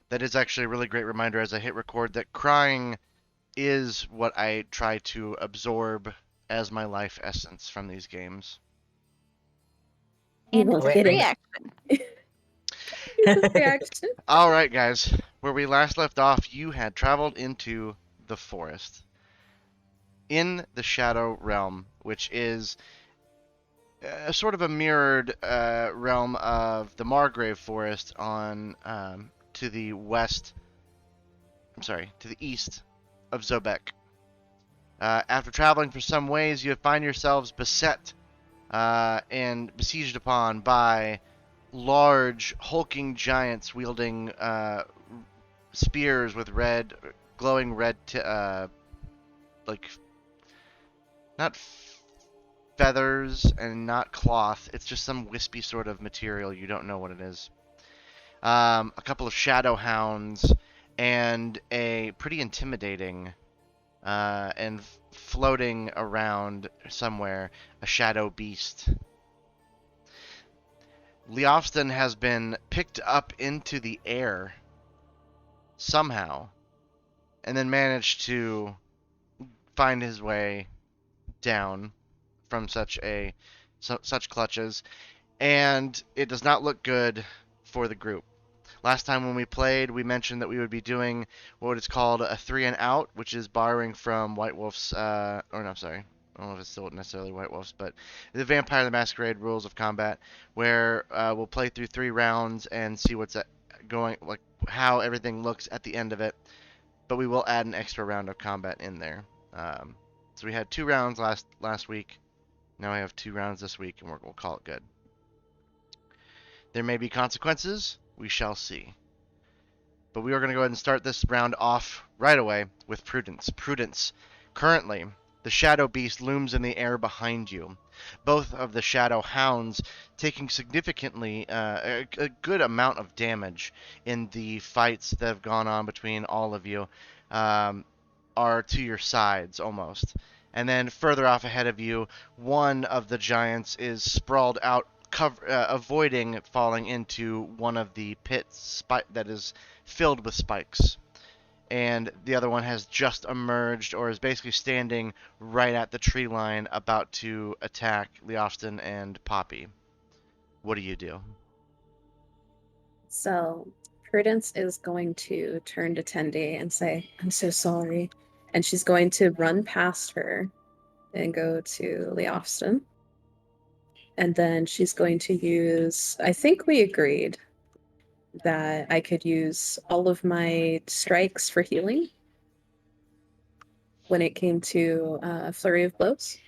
That is actually a really great reminder as I hit record that crying is what I try to absorb as my life essence from these games. And it's a Wait. reaction. It's a reaction. All right, guys. Where we last left off, you had traveled into the forest. In the Shadow Realm, which is sort of a mirrored realm of the Margrave Forest on to the west. I'm sorry, to the east of Zobek. After traveling for some ways, you find yourselves beset and besieged upon by large, hulking giants wielding spears with glowing red, like not feathers and not cloth. It's just some wispy sort of material. You don't know what it is. A couple of shadow hounds and a pretty intimidating and floating around somewhere a shadow beast. Leofston has been picked up into the air somehow and then managed to find his way down from such clutches, and it does not look good for the group. Last time when we played, we mentioned that we would be doing what is called a 3 and out, which is borrowing from White Wolf's, or no, sorry, I don't know if it's still necessarily White Wolf's, but the Vampire the Masquerade rules of combat, where we'll play through 3 rounds and see what's going, like how everything looks at the end of it. But we will add an extra round of combat in there. So we had 2 rounds last week. Now we have 2 rounds this week, and we'll call it good. There may be consequences. We shall see. But we are going to go ahead and start this round off right away with Prudence. Prudence. Currently, the Shadow Beast looms in the air behind you. Both of the Shadow Hounds taking significantly a good amount of damage in the fights that have gone on between all of you, are to your sides almost. And then further off ahead of you, one of the giants is sprawled out, avoiding falling into one of the pits that is filled with spikes. And the other one has just emerged, or is basically standing right at the tree line, about to attack Leofston and Poppy. What do you do? So Prudence is going to turn to Tendi and say, "I'm so sorry." And she's going to run past her and go to Leofston. And then she's going to use, I think we agreed that I could use all of my strikes for healing when it came to Flurry of Blows.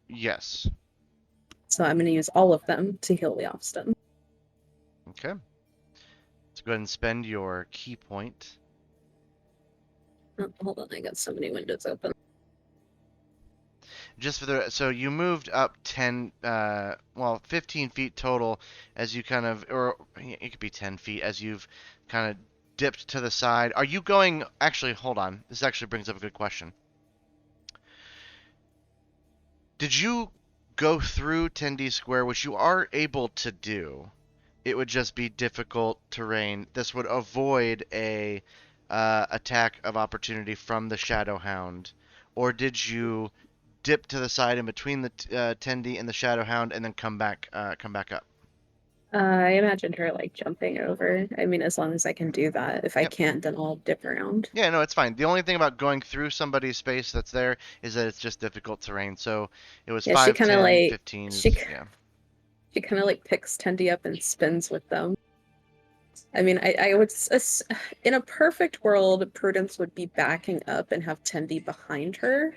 Yes. So I'm going to use all of them to heal Leofston. Okay. Let's go ahead and spend your key point. Oh, hold on, I got so many windows open. Just for so you moved up 15 feet total as you kind of, or it could be 10 feet as you've kind of dipped to the side. Are you going, actually, hold on. This actually brings up a good question. Did you go through Tendi Square, which you are able to do? It would just be difficult terrain. This would avoid a attack of opportunity from the Shadow Hound. Or did you dip to the side in between the Tendi and the Shadow Hound and then come back up? I imagine her like jumping over. I mean, as long as I can do that. If I Yep. can't, then I'll dip around. Yeah, no, it's fine. The only thing about going through somebody's space that's there is that it's just difficult terrain. So it was Yeah, 5, she kind of 10, like 15. Yeah. she kind of like picks Tendi up and spins with them. I mean, I would in a perfect world, Prudence would be backing up and have Tendi behind her,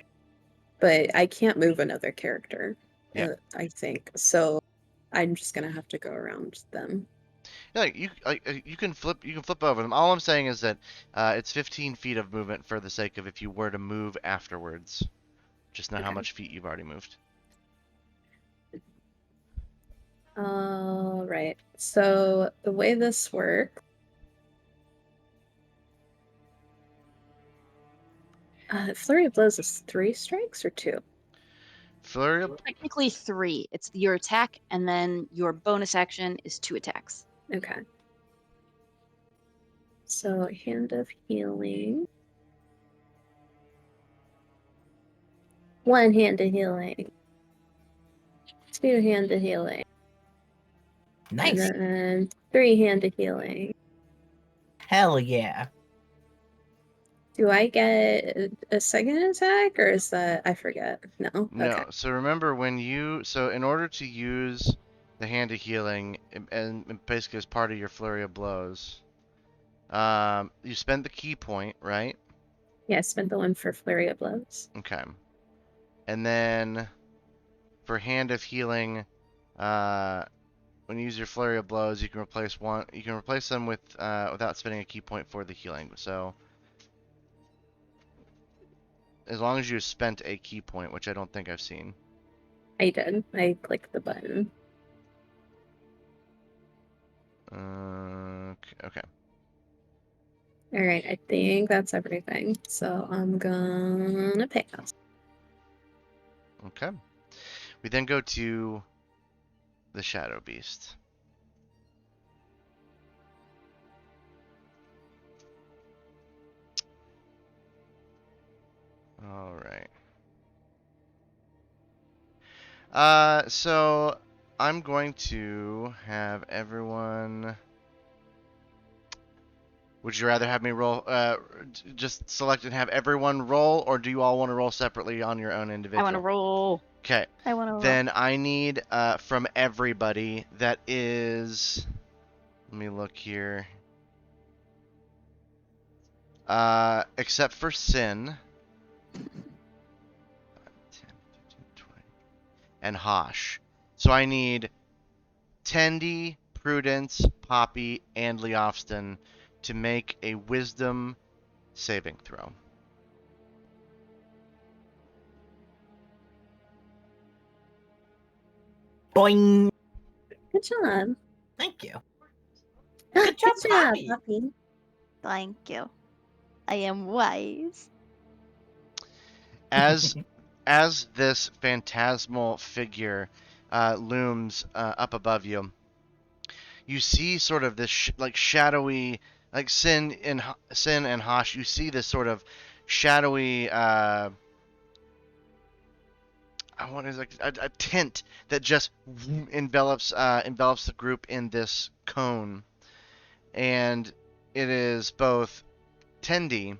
but I can't move another character. Yeah. I think so. I'm just gonna have to go around them. Yeah, you can flip over them. All I'm saying is that it's 15 feet of movement for the sake of if you were to move afterwards. Just know how Okay. much feet you've already moved. All right. So the way this works, Flurry of Blows is 3 strikes or 2? Flurry of... Technically 3. It's your attack, and then your bonus action is 2 attacks. Okay. So hand of healing. 1 hand of healing. 2 hand of healing. Nice. And then 3 hand of healing. Hell yeah. Do I get a second attack, or is that I forget? No. No. Okay. So remember so in order to use the hand of healing, and basically as part of your flurry of blows, you spend the key point, right? Yeah, I spent the one for flurry of blows. Okay. And then for hand of healing, when you use your flurry of blows, you can replace one. You can replace them with without spending a key point for the healing. So as long as you spent a key point, which I don't think I've seen. I did. I clicked the button. Okay. All right, I think that's everything. So I'm gonna pass. Okay. We then go to the Shadow Beast. All right. So I'm going to have everyone. Would you rather have me roll, just select and have everyone roll, or do you all want to roll separately on your own individual? I want to roll. Okay. I want to roll. Then I need from everybody that is. Let me look here. Except for Sin. 10, 15, 20, and Hosh. So I need Tendi, Prudence, Poppy, and Leofston to make a Wisdom saving throw. Boing. Good job. Thank you. Good job, job, Poppy. Poppy. Thank you. I am wise. As this phantasmal figure looms up above you, you see sort of this like shadowy, like Sin and Hosh. You see this sort of shadowy. I want to like a tint that just envelops the group in this cone, and it is both Tendi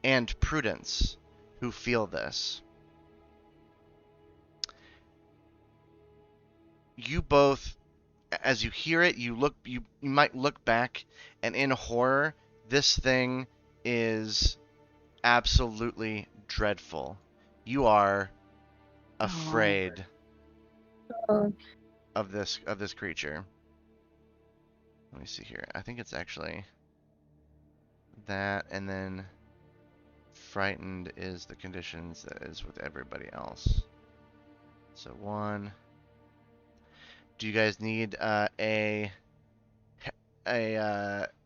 and Prudence who feel this. You both, as you hear it, you might look back, and in horror, this thing is absolutely dreadful. You are afraid Oh, of this creature. Let me see here. I think it's actually that, and then frightened is the conditions that is with everybody else. So 1. Do you guys need a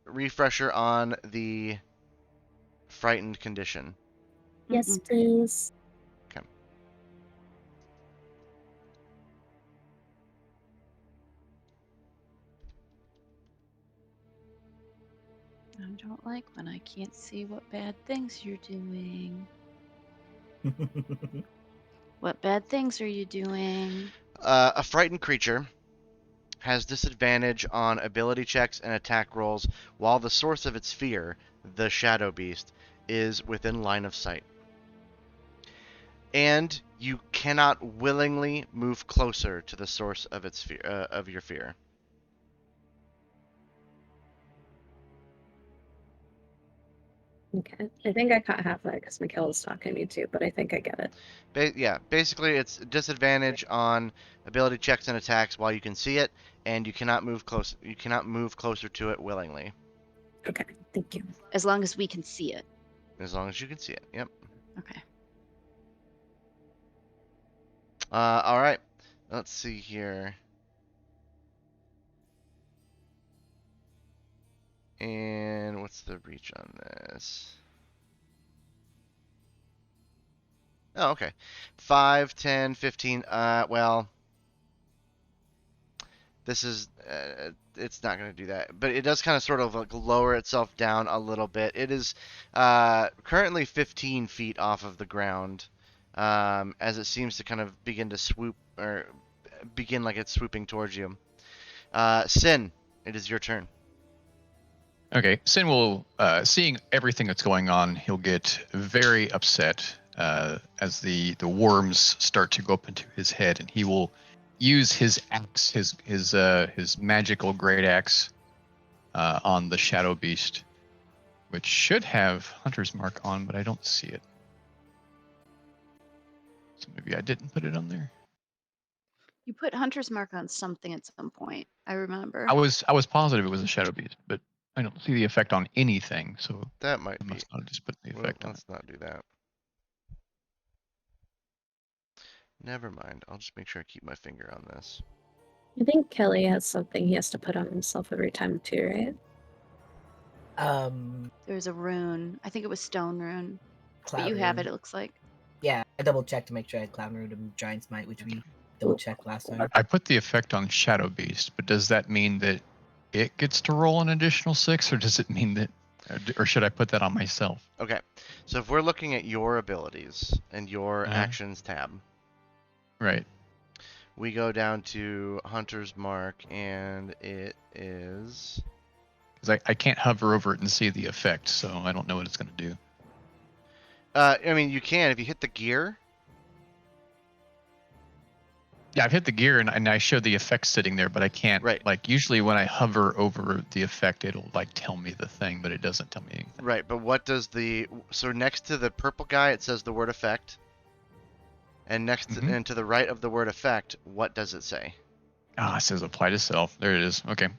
refresher on the frightened condition? yes, Mm-mm. please. Okay. I don't like when I can't see what bad things you're doing. What bad things are you doing? A frightened creature has disadvantage on ability checks and attack rolls while the source of its fear, the Shadow Beast, is within line of sight. And you cannot willingly move closer to the source of its fear, of your fear. Okay. I think I caught half of that because Mikhail was talking to me too, but I think I get it. Yeah, basically it's disadvantage on ability checks and attacks while you can see it, and you cannot move close. You cannot move closer to it willingly, Okay, thank you. As long as we can see it. as long as you can see it. Yep. Okay. All right. Let's see here. And what's the reach on this? Oh, okay. 5, 10, 15. Well, This is it's not going to do that, but it does kind of sort of like lower itself down a little bit. It is currently 15 feet off of the ground, as it seems to kind of begin to swoop or begin like it's swooping towards you. Sin, it is your turn. Okay, Sin will, seeing everything that's going on, he'll get very upset as the worms start to go up into his head, and he will use his axe, his magical great axe, on the shadow beast, which should have Hunter's Mark on, but I don't see it. So maybe I didn't put it on there. You put Hunter's Mark on something at some point. I remember. I was positive it was a shadow beast, but I don't see the effect on anything, so That might I be. must not have just put the Well, effect on it. let's not do that. Never mind. I'll just make sure I keep my finger on this. I think Kelly has something he has to put on himself every time too, right? There was a rune. I think it was stone rune. But Cloud you have Rune. it, it looks like. Yeah, I double checked to make sure I had Cloud Rune and Giant Smite, which we double checked last time. I put the effect on Shadow Beast, but does that mean that it gets to roll an additional 6, or does it mean that, or should I put that on myself? Okay, so if we're looking at your abilities and your actions tab, Right. we go down to Hunter's Mark, and it is. Because I can't hover over it and see the effect, so I don't know what it's going to do. I mean, you can if you hit the gear. Yeah, I've hit the gear and I show the effect sitting there, but I can't. Right. Like, usually when I hover over the effect, it'll, like, tell me the thing, but it doesn't tell me anything. Right, but what does the. So next to the purple guy, it says the word effect. And next to, and to the right of the word effect, what does it say? Ah, it says apply to self. There it is. Okay.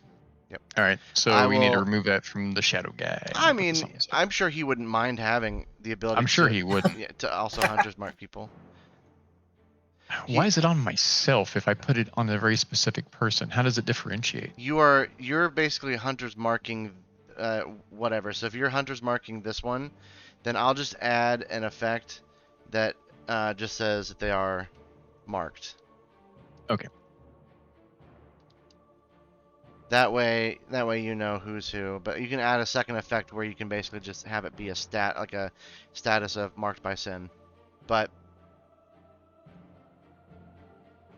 Yep. All right. So we need to remove that from the shadow guy. I mean, I'm sure he wouldn't mind having the ability. I'm sure he would. Yeah, to also Hunter's Mark people. Why is it on myself if I put it on a very specific person? How does it differentiate? You're basically Hunter's marking whatever. So if you're Hunter's marking this one, then I'll just add an effect that just says that they are marked. Okay. That way you know who's who. But you can add a second effect where you can basically just have it be a stat, like a status of marked by sin. But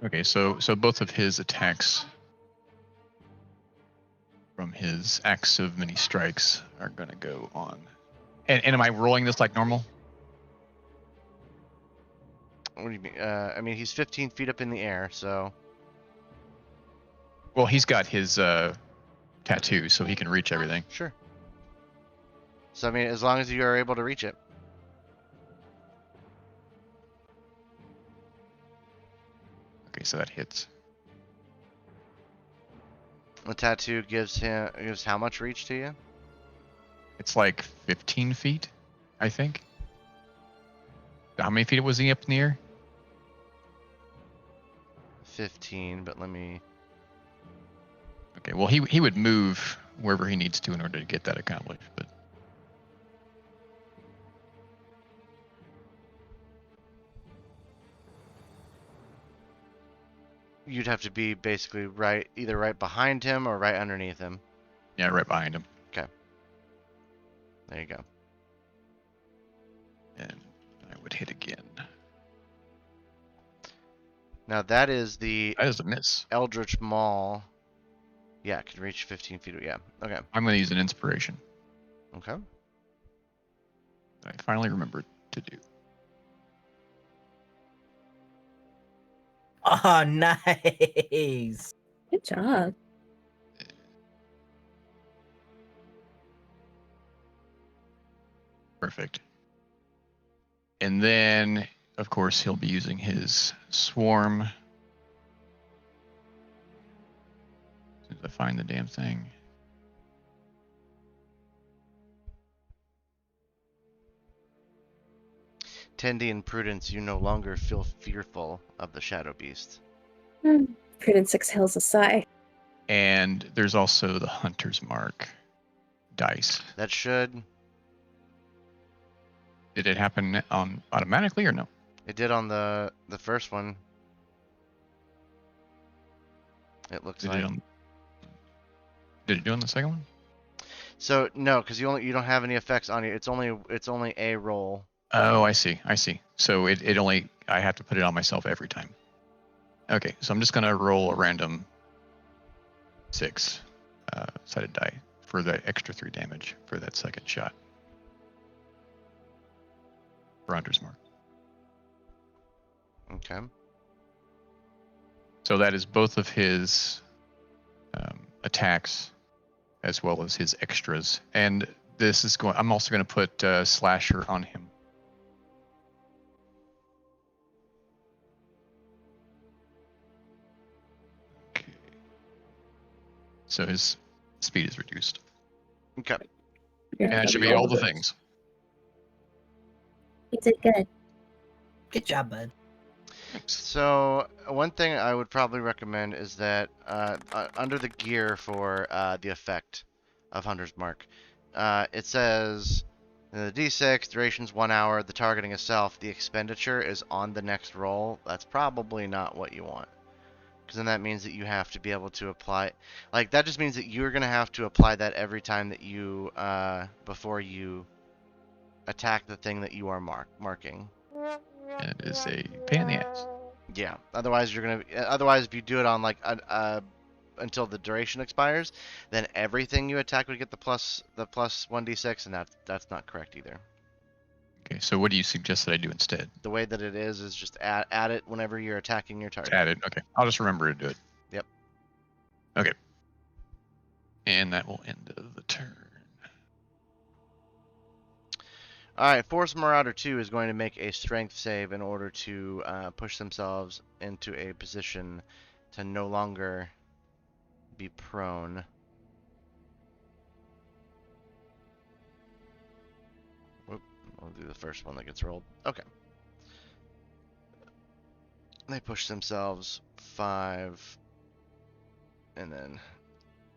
okay, so both of his attacks from his axe of many strikes are gonna go on. And am I rolling this like normal? what do you mean? I mean, he's 15 feet up in the air, so. Well, he's got his tattoo, so he can reach everything. Sure. So I mean, as long as you are able to reach it. Okay, so that hits. The tattoo gives how much reach to you? It's like 15 feet, I think. How many feet was he up in the air? 15, but let me. Okay, well he would move wherever he needs to in order to get that accomplished, but. You'd have to be basically either right behind him or right underneath him. Yeah, right behind him. Okay. There you go. And I would hit again. Now that is the That is a miss. Eldritch Maul. Yeah, it can reach 15 feet. Yeah. Okay. I'm going to use an inspiration. Okay. That I finally remembered to do. Oh, nice. Good job. Perfect. And then, of course, he'll be using his swarm. As soon as I find the damn thing. Tendi and Prudence, you no longer feel fearful of the Shadow Beast. Prudence exhales a sigh. And there's also the Hunter's Mark dice. That should. Did it happen automatically or no? It did on the first one. It looks Did like. it do on the second one? So no, because you don't have any effects on you. It's only a roll. Oh, I see. So it only I have to put it on myself every time. Okay, so I'm just gonna roll a random 6 sided die for the extra 3 damage for that second shot. For Hunter's Mark. Okay. So that is both of his attacks as well as his extras. And this is going. I'm also going to put Slasher on him. Okay. So his speed is reduced. Okay. Yeah, And that should that'd be all the things. You did good. Good job, bud. So one thing I would probably recommend is that under the gear for the effect of Hunter's Mark, it says the D6 duration's 1 hour. The targeting itself, the expenditure is on the next roll. That's probably not what you want, because then that means that you have to be able to apply. Like that just means that you're gonna have to apply that every time that you before you attack the thing that you are marking. And it is a pain in the ass. Yeah. Otherwise, you're gonna. Otherwise, if you do it on like until the duration expires, then everything you attack would get the plus 1d6, and that's not correct either. Okay, so what do you suggest that I do instead? The way that it is just add it whenever you're attacking your target. Add it. Okay, I'll just remember to do it. Yep. Okay. And that will end the turn. All right. Force Marauder 2 is going to make a strength save in order to push themselves into a position to no longer be prone. Whoop, we'll do the first one that gets rolled. Okay. They push themselves 5 and then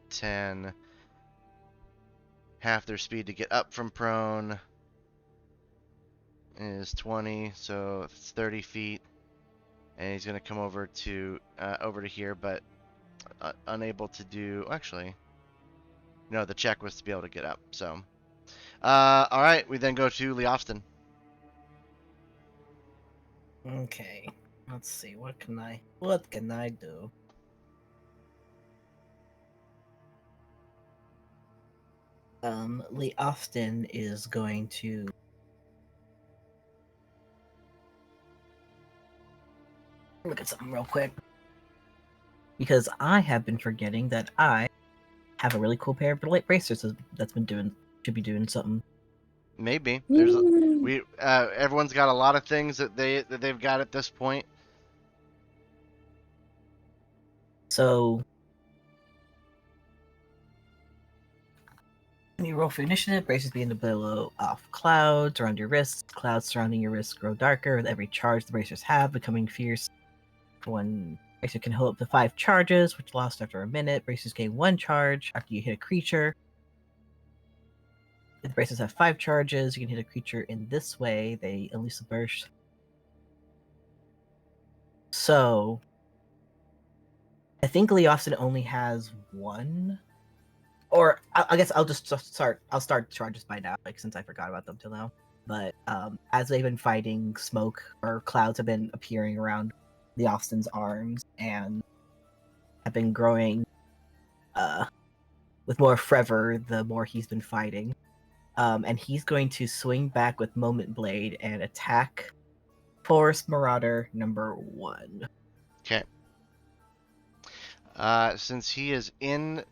10. Half their speed to get up from prone is 20, so it's 30 feet. And he's going to come over to here, but unable to do. Actually, no, the check was to be able to get up. So, all right, we then go to Leofston. Okay. Let's see. What can I do? Lee Austin is going to look at something real quick, because I have been forgetting that I have a really cool pair of light bracers that's been should be doing something. Maybe Yay. everyone's got a lot of things that they've got at this point. So when you roll for initiative, braces begin to blow off clouds around your wrists. Clouds surrounding your wrists grow darker with every charge the bracers have, becoming fierce. One bracer can hold up to 5 charges, which last after a minute. Bracers gain 1 charge after you hit a creature. If the bracers have 5 charges, you can hit a creature in this way. They unleash a burst. So I think Lee Austin only has 1. Or I guess I'll just start. I'll start charges by now, like since I forgot about them till now. But as they've been fighting, smoke or clouds have been appearing around the Austin's arms and have been growing with more fervor the more he's been fighting. And he's going to swing back with Moment Blade and attack Forest Marauder number 1. Okay. Since he is in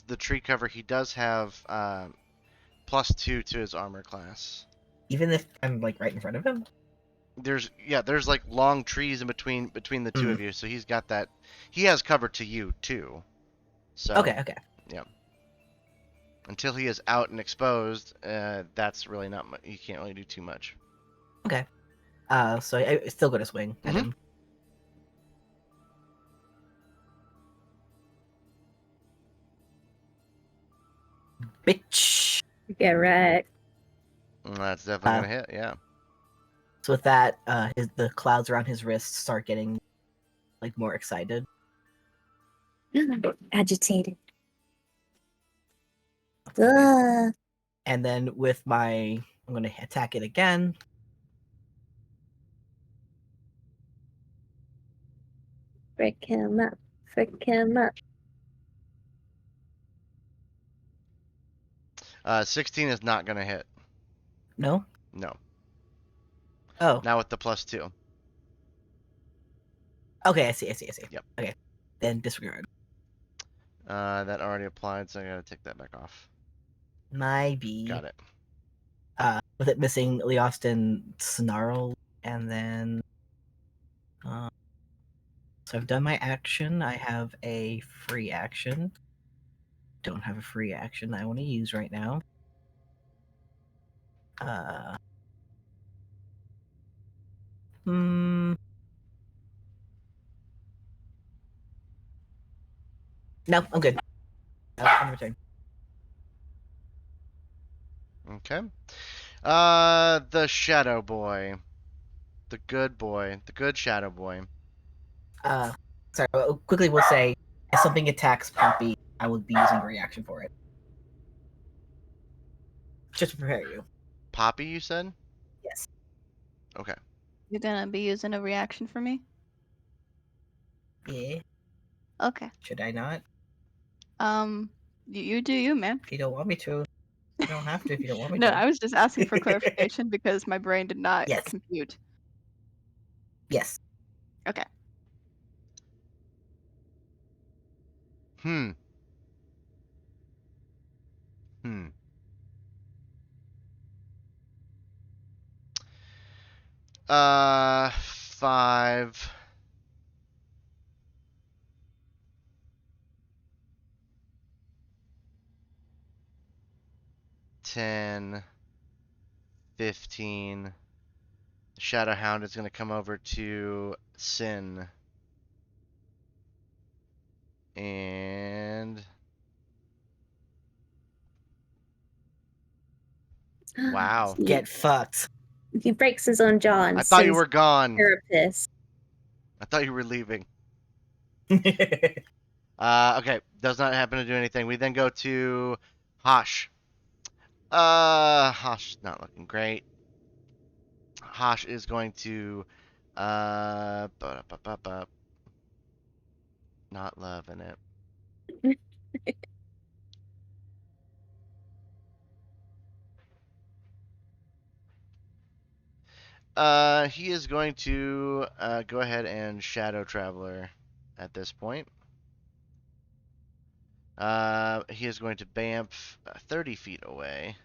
the tree cover, he does have +2 to his armor class. Even if I'm like right in front of him? There's like long trees in between the two of you, so he's got that. He has cover to you too. So Okay. yeah. Until he is out and exposed, that's really not much. You can't really do too much. Okay. So I still go to swing at him. Bitch. Get wrecked. That's definitely gonna hit. Yeah. So with that, the clouds around his wrists start getting like more excited, Agitated. Ugh. And then with my, I'm going to attack it again. Frick him up. Frick him up. 16 is not gonna hit. No? No, Oh, not with the +2. okay. I see. Yep. Okay. Then disregard. That already applied, so I gotta take that back off. My B. Got it. With it missing Leostin Snarl, and then. So I've done my action. I have a free action. Don't have a free action I want to use right now. No, I'm good. I'm return. Okay. The Shadow Boy. The good boy. The good Shadow Boy. Sorry, quickly we'll say, if something attacks Poppy, I will be using a reaction for it. Just to prepare you. Poppy, you said? Yes. Okay. You're gonna be using a reaction for me? Yeah. Okay. Should I not? You do you, man. If you don't want me to, you don't have to if you don't want me No, to. I was just asking for clarification because my brain did not Yes. compute. Yes. Okay. Hmm. 5. 10. 15. The Shadow Hound is gonna come over to Sin. And wow. Get fucked. He breaks his own jaw and I thought you sends were gone. therapist. I thought you were leaving. Okay. Does not happen to do anything. We then go to Hosh. Hosh not looking great. Hosh is going to not loving it. He is going to go ahead and Shadow Traveler at this point. He is going to Bamf 30 feet away.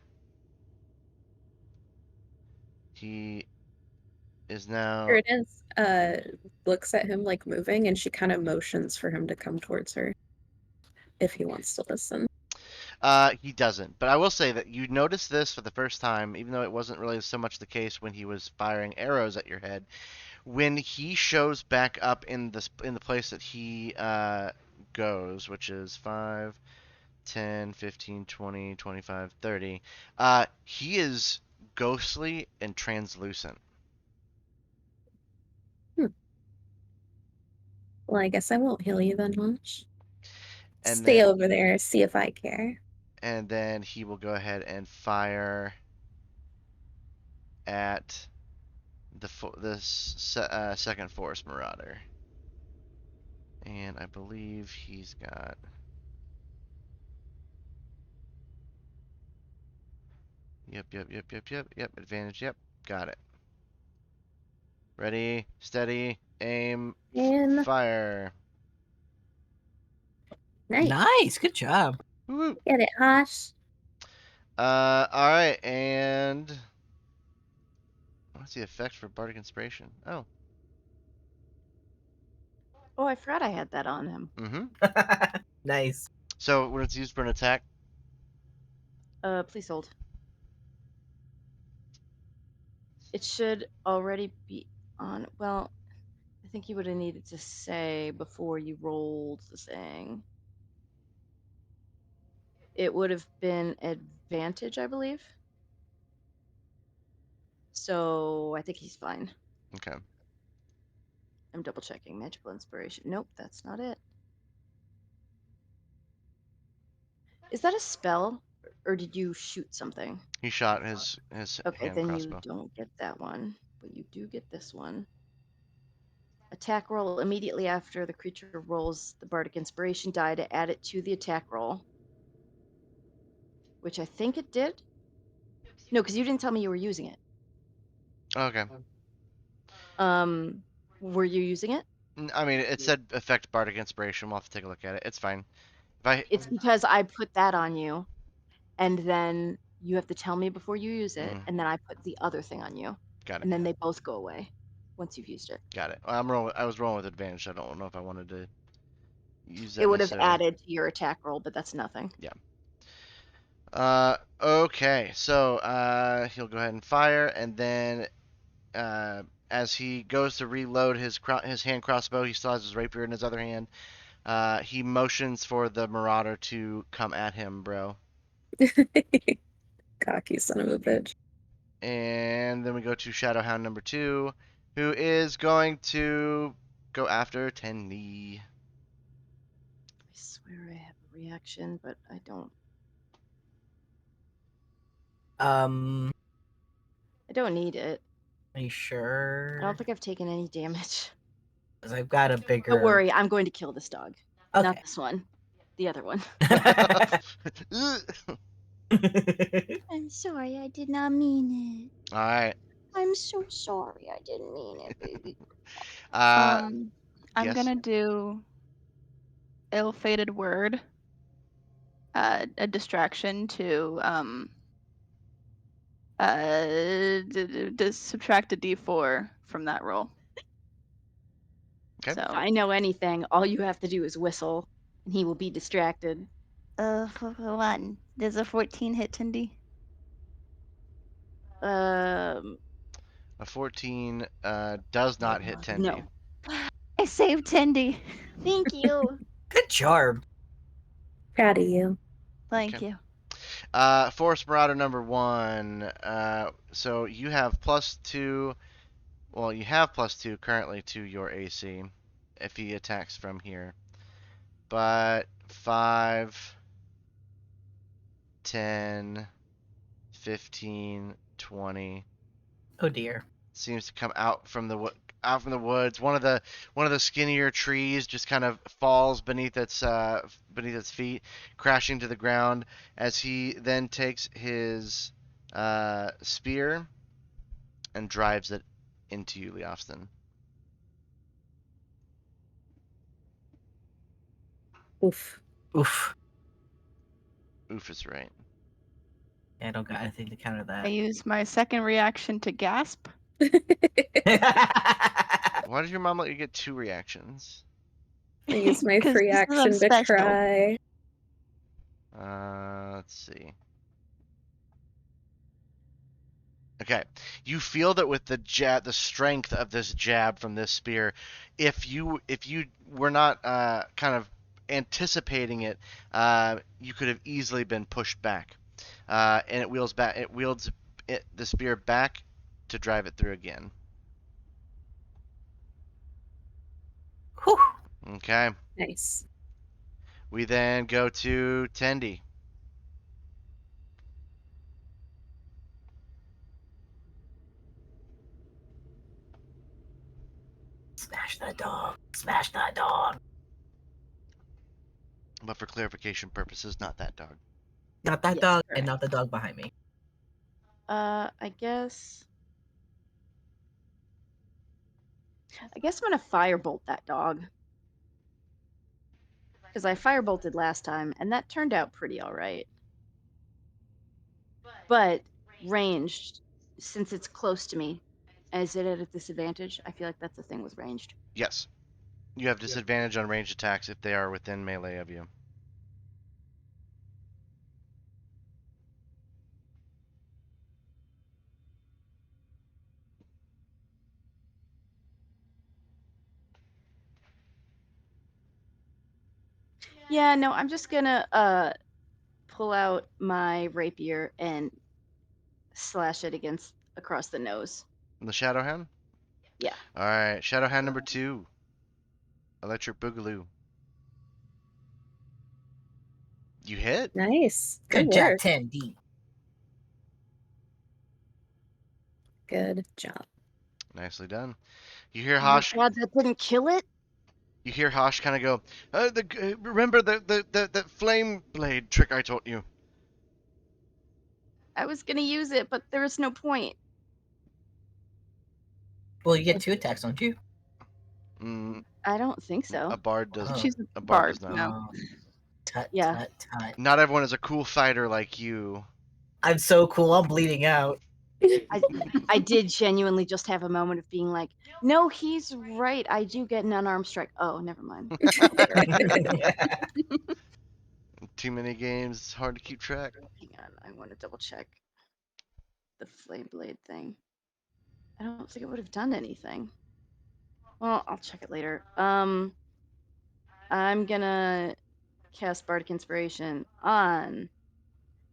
He is now. Curtis looks at him like moving, and she kind of motions for him to come towards her if he wants to listen. He doesn't. But I will say that you notice this for the first time, even though it wasn't really so much the case when he was firing arrows at your head. When he shows back up in the place that he goes, which is 5, 10, 15, 20, 25, 30, he is ghostly and translucent. Well, I guess I won't heal you then, Hunch. And Stay then, over there, see if I care. and then he will go ahead and fire at the second Forest Marauder. And I believe he's got. Yep. Advantage. Yep. Got it. Ready, steady, aim, And fire. nice. Nice. Good job. Woo. Get it, Hosh. All right, and what's the effect for Bardic Inspiration? Oh. Oh, I forgot I had that on him. Mm-hmm. Nice. So when it's used for an attack. Please hold. It should already be on. Well, I think you would have needed to say before you rolled the thing. It would have been advantage, I believe. So I think he's fine. Okay. I'm double checking. Magical inspiration. Nope, that's not it. Is that a spell, or did you shoot something? He shot his Okay, hand then crossbow. you don't get that one, but you do get this one. Attack roll immediately after the creature rolls the bardic inspiration die to add it to the attack roll, which I think it did. No, because you didn't tell me you were using it. Okay. Were you using it? I mean, it said affect bardic inspiration. We'll have to take a look at it. It's fine. If I It's because I put that on you, and then you have to tell me before you use it, and then I put the other thing on you, got it. and then they both go away once you've used it. Got it. I was rolling with advantage. I don't know if I wanted to use that It would have necessarily. added to your attack roll, but that's nothing. Okay. So he'll go ahead and fire, and then as he goes to reload his hand crossbow, he still has his rapier in his other hand. He motions for the marauder to come at him, bro. Cocky son of a bitch. And then we go to Shadowhound number 2, who is going to go after Tenny. I swear I have a reaction, but I don't. Um, I don't need it. are you I sure? don't think I've taken any damage. Because I've got a bigger. Don't worry, I'm going to kill this dog. Not Okay. this one. The other one. I'm sorry, I did not mean it. All right. I'm so sorry, I didn't mean it, baby. I'm Yes. gonna do ill-fated word, a distraction to subtract a d4 from that roll. Okay. So If I know anything, all you have to do is whistle, and he will be distracted. hold on. Does a 14 hit Tindy? Um, A 14 does not hit Tendy. no. I saved Tindy. Thank you. Good job. Proud of you. Thank Okay. you. Forest Marauder number 1. So you have +2. Well, you have +2 currently to your AC if he attacks from here. But 5, 10, 15, 20 Oh dear. seems to come out from the woods. One of the skinnier trees just kind of falls beneath its feet, crashing to the ground as he then takes his spear and drives it into you, Leofston. Oof. Oof. Oof is right. Yeah, I don't got anything to counter I that. use my second reaction to gasp. Why did your mom let you get 2 reactions? I use my 'Cause free this is action to special. cry. Let's see. Okay, you feel that with the strength of this jab from this spear, if you were not kind of anticipating it, you could have easily been pushed back, and it wields the spear back to drive it through again. Whew. Okay, Nice. we then go to Tendy. Smash that dog. Smash that dog. But for clarification purposes, not that dog. Not that Yes, dog, correct. and not the dog behind me. I guess I'm gonna firebolt that dog. Because I firebolted last time, and that turned out pretty alright. But ranged, since it's close to me, is it at a disadvantage? I feel like that's the thing with ranged. Yes, you have disadvantage on ranged attacks if they are within melee of you. Yeah, no, I'm just gonna pull out my rapier and slash it across the nose. The Shadowhound? Yeah. Alright, Shadowhound number 2. Electric Boogaloo. You hit. Nice. Good Good job, work. 10D. Good job. Nicely done. You hear Oh my Hosh. God, that didn't kill it? You hear Hosh kind of go. Remember the flame blade trick I taught you. I was gonna use it, but there was no point. Well, you get 2 attacks, don't you? Mm, I don't think so. a bard does. Oh. She's A bard bard. does not. No. Tut, Yeah. tut, tut. Not everyone is a cool fighter like you. I'm so cool, I'm bleeding out. I did genuinely just have a moment of being like, no, he's right. I do get an unarmed strike. Oh, never mind. Too many games. It's hard to keep track. Hang on, I want to double check the flame blade thing. I don't think it would have done anything. Well, I'll check it later. I'm gonna cast Bardic Inspiration on.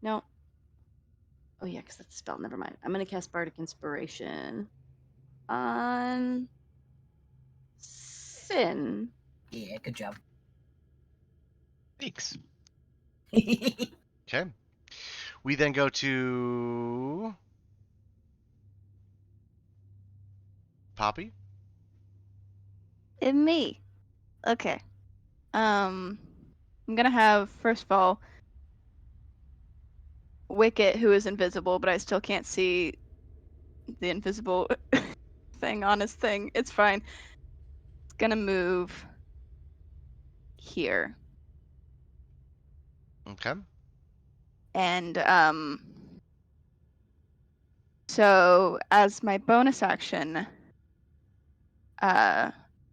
No. Oh yeah, because that's a spell. Never mind. I'm gonna cast Bardic Inspiration on Sin. Yeah, good job. Thanks. Okay. We then go to Poppy. And me. Okay. I'm gonna have first of all Wicket, who is invisible, but I still can't see the invisible thing on his thing. It's fine. It's gonna move here. Okay. And so as my bonus action,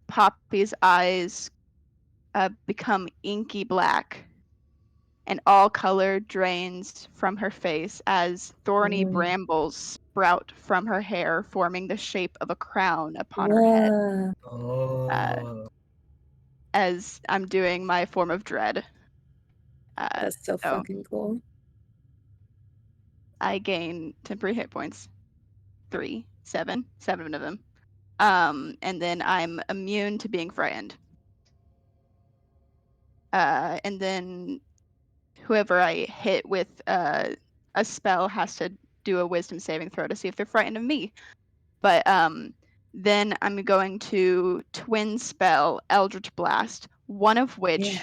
Poppy's eyes become inky black, and all color drains from her face as thorny Mm. brambles sprout from her hair, forming the shape of a crown upon her head. Whoa. Oh. As I'm doing my form of dread. That's so fucking cool. I gain temporary hit points. 7 of them. And then I'm immune to being frightened. And then whoever I hit with a spell has to do a wisdom saving throw to see if they're frightened of me. But then I'm going to twin spell Eldritch Blast, one of which Yeah.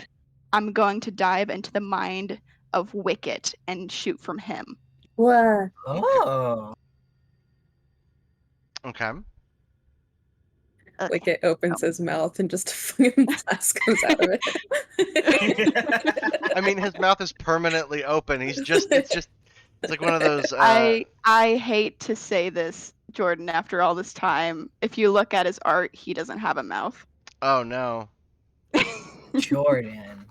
I'm going to dive into the mind of Wicket and shoot from him. Whoa. Oh. Okay. Okay. Wicket opens his mouth and just a fucking blast comes out of it. I mean, his mouth is permanently open. It's like one of those. I hate to say this, Jordan, after all this time. If you look at his art, he doesn't have a mouth. Oh no. Jordan.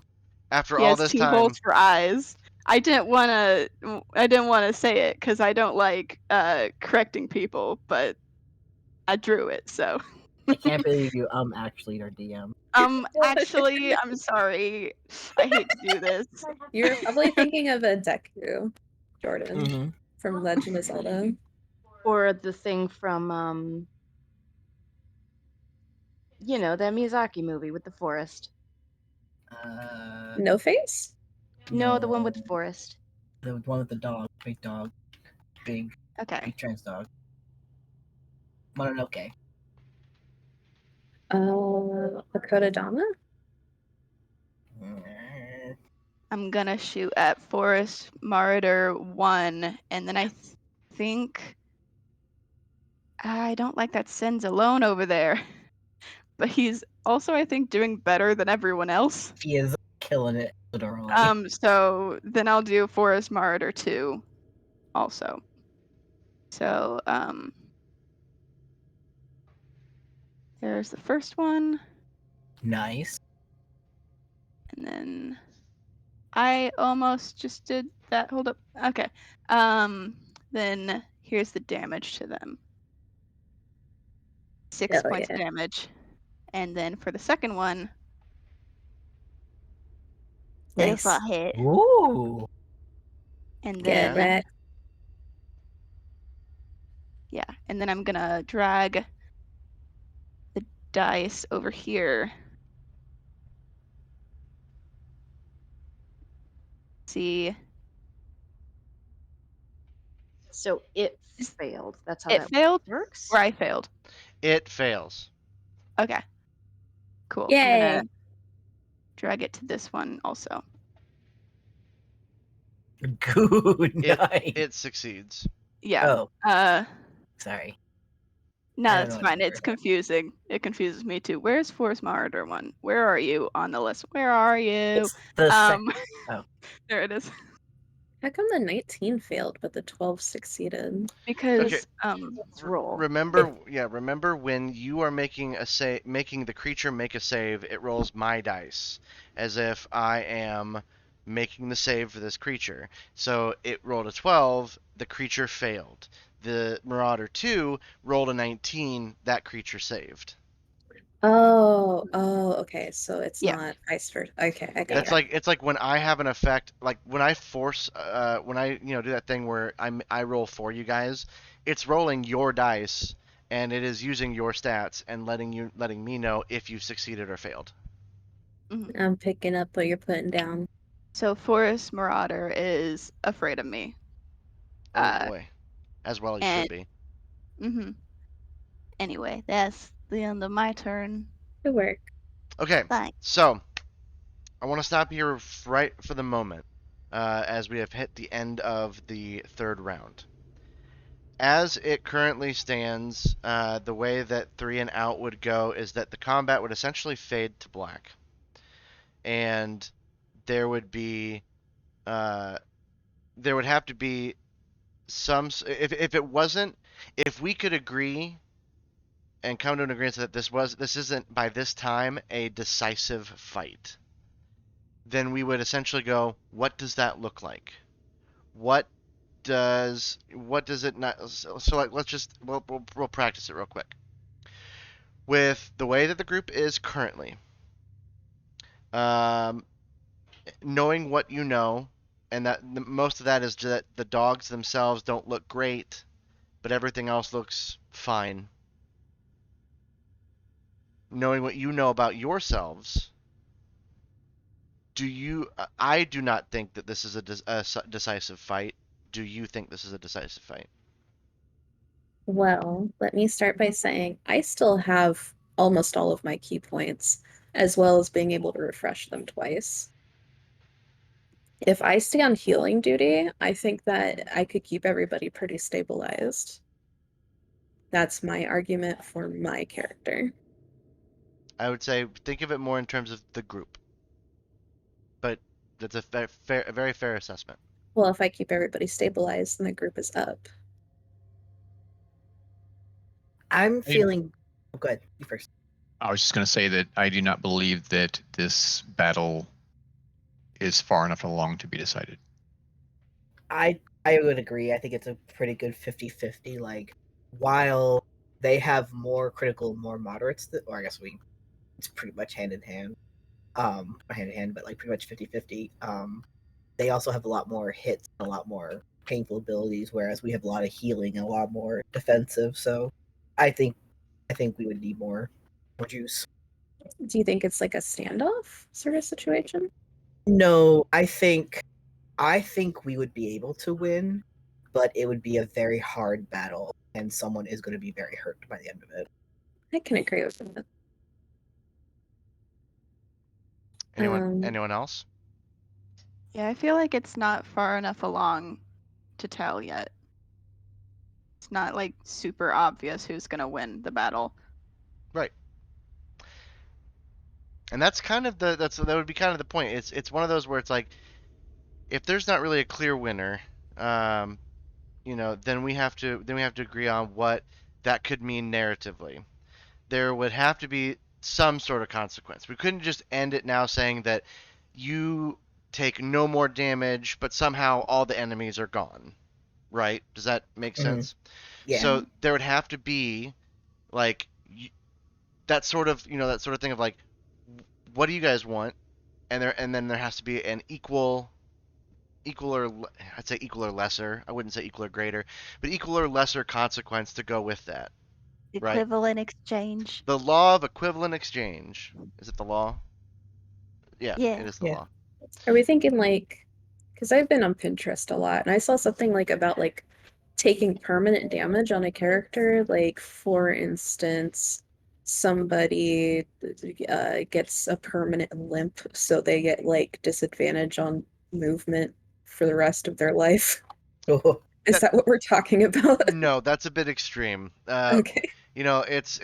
After He all has this 2 time. holes for eyes. I didn't want to say it because I don't like correcting people, but I drew it, so. I can't believe you actually are DM. Actually, I'm sorry. I hate to do this. You're probably thinking of a Deku, Jordan, Mm-hmm. from Legend of Zelda. Or the thing from, you know, that Miyazaki movie with the forest. No face? No, the one with the forest. The one with the dog, big dog, big Okay. trans dog. Mononoke. Akodadama? I'm gonna shoot at Forest Marauder 1, and then I think I don't like that Sen's alone over there. But he's also, I think, doing better than everyone else. He is killing it, literally. So then I'll do Forest Marauder 2 also. So, there's the first one, Nice. and then I almost just did that. Hold up. Okay. Then here's the damage to them. 6 Hell points yeah. of damage. And then for the second one, Nice. if I hit, Ooh. and Get then wrecked. yeah, and then I'm gonna drag the dice over here. see. So it failed. That's how It that failed, works. or I failed. It fails. Okay. Cool. I'm Yay. gonna drag it to this one also. Good night. It succeeds. Yeah. Oh, sorry. No, I don't that's know fine. It's confusing. It confuses me too. Where's Forest Marauder one? Where are you on the list? Where are you? It's the Um, Oh. there it is. How come the 19 failed but the 12 succeeded? Because Let's roll. Remember when you are making the creature make a save, it rolls my dice as if I am making the save for this creature. So it rolled a 12, the creature failed. The Marauder 2 rolled a 19, that creature saved. Oh, okay. So it's Yeah. not vice versa. Okay, I got That's it. like it's like when I have an effect, like when I force when I do that thing where I roll for you guys, it's rolling your dice and it is using your stats and letting me know if you succeeded or failed. I'm picking up what you're putting down. So Forest Marauder is afraid of me. Oh boy. As well as should be. Anyway, that's the end of my turn. Good work. Okay. Thanks. So, I want to stop here right for the moment as we have hit the end of the third round. As it currently stands, the way that 3 and out would go is that the combat would essentially fade to black. And there would be, there would have to be if it wasn't, if we could agree and come to an agreement that this isn't by this time a decisive fight, then we would essentially go, what does that look like? What does it not? So like, we'll practice it real quick. With the way that the group is currently, um, knowing what you know, and that most of that is that the dogs themselves don't look great, but everything else looks fine. Knowing what you know about yourselves, I do not think that this is a decisive fight. Do you think this is a decisive fight? Well, let me start by saying I still have almost all of my key points, as well as being able to refresh them twice. If I stay on healing duty, I think that I could keep everybody pretty stabilized. That's my argument for my character. I would say think of it more in terms of the group, but that's a very fair assessment. Well, if I keep everybody stabilized, then the group is up. I'm feeling. Oh, go ahead. You first. I was just going to say that I do not believe that this battle is far enough along to be decided. I would agree. I think it's a pretty good 50-50. Like, while they have more critical, more moderates, or I guess it's pretty much hand in hand. Not hand in hand, but like pretty much 50-50. They also have a lot more hits, a lot more painful abilities, whereas we have a lot of healing and a lot more defensive. So, I think we would need more juice. Do you think it's like a standoff sort of situation? No, I think we would be able to win, but it would be a very hard battle, and someone is going to be very hurt by the end of it. I can agree with that. Anyone else? Yeah, I feel like it's not far enough along to tell yet. It's not like super obvious who's gonna win the battle. Right. And that's kind of that would be kind of the point. It's one of those where it's like, if there's not really a clear winner, then we have to agree on what that could mean narratively. There would have to be some sort of consequence. We couldn't just end it now saying that you take no more damage, but somehow all the enemies are gone. Right? Does that make sense? Yeah. So there would have to be like that sort of thing of like, what do you guys want? And then there has to be an equal or I'd say equal or lesser. I wouldn't say equal or greater, but equal or lesser consequence to go with that. Right. Equivalent exchange. The law of equivalent exchange. Is it the law? Yeah, Yeah. it is the Yeah. law. Are we thinking like because I've been on Pinterest a lot, and I saw something like about like taking permanent damage on a character. Like, for instance, somebody gets a permanent limp, so they get like disadvantage on movement for the rest of their life. Is that what we're talking about? No, that's a bit extreme. Okay. You know, it's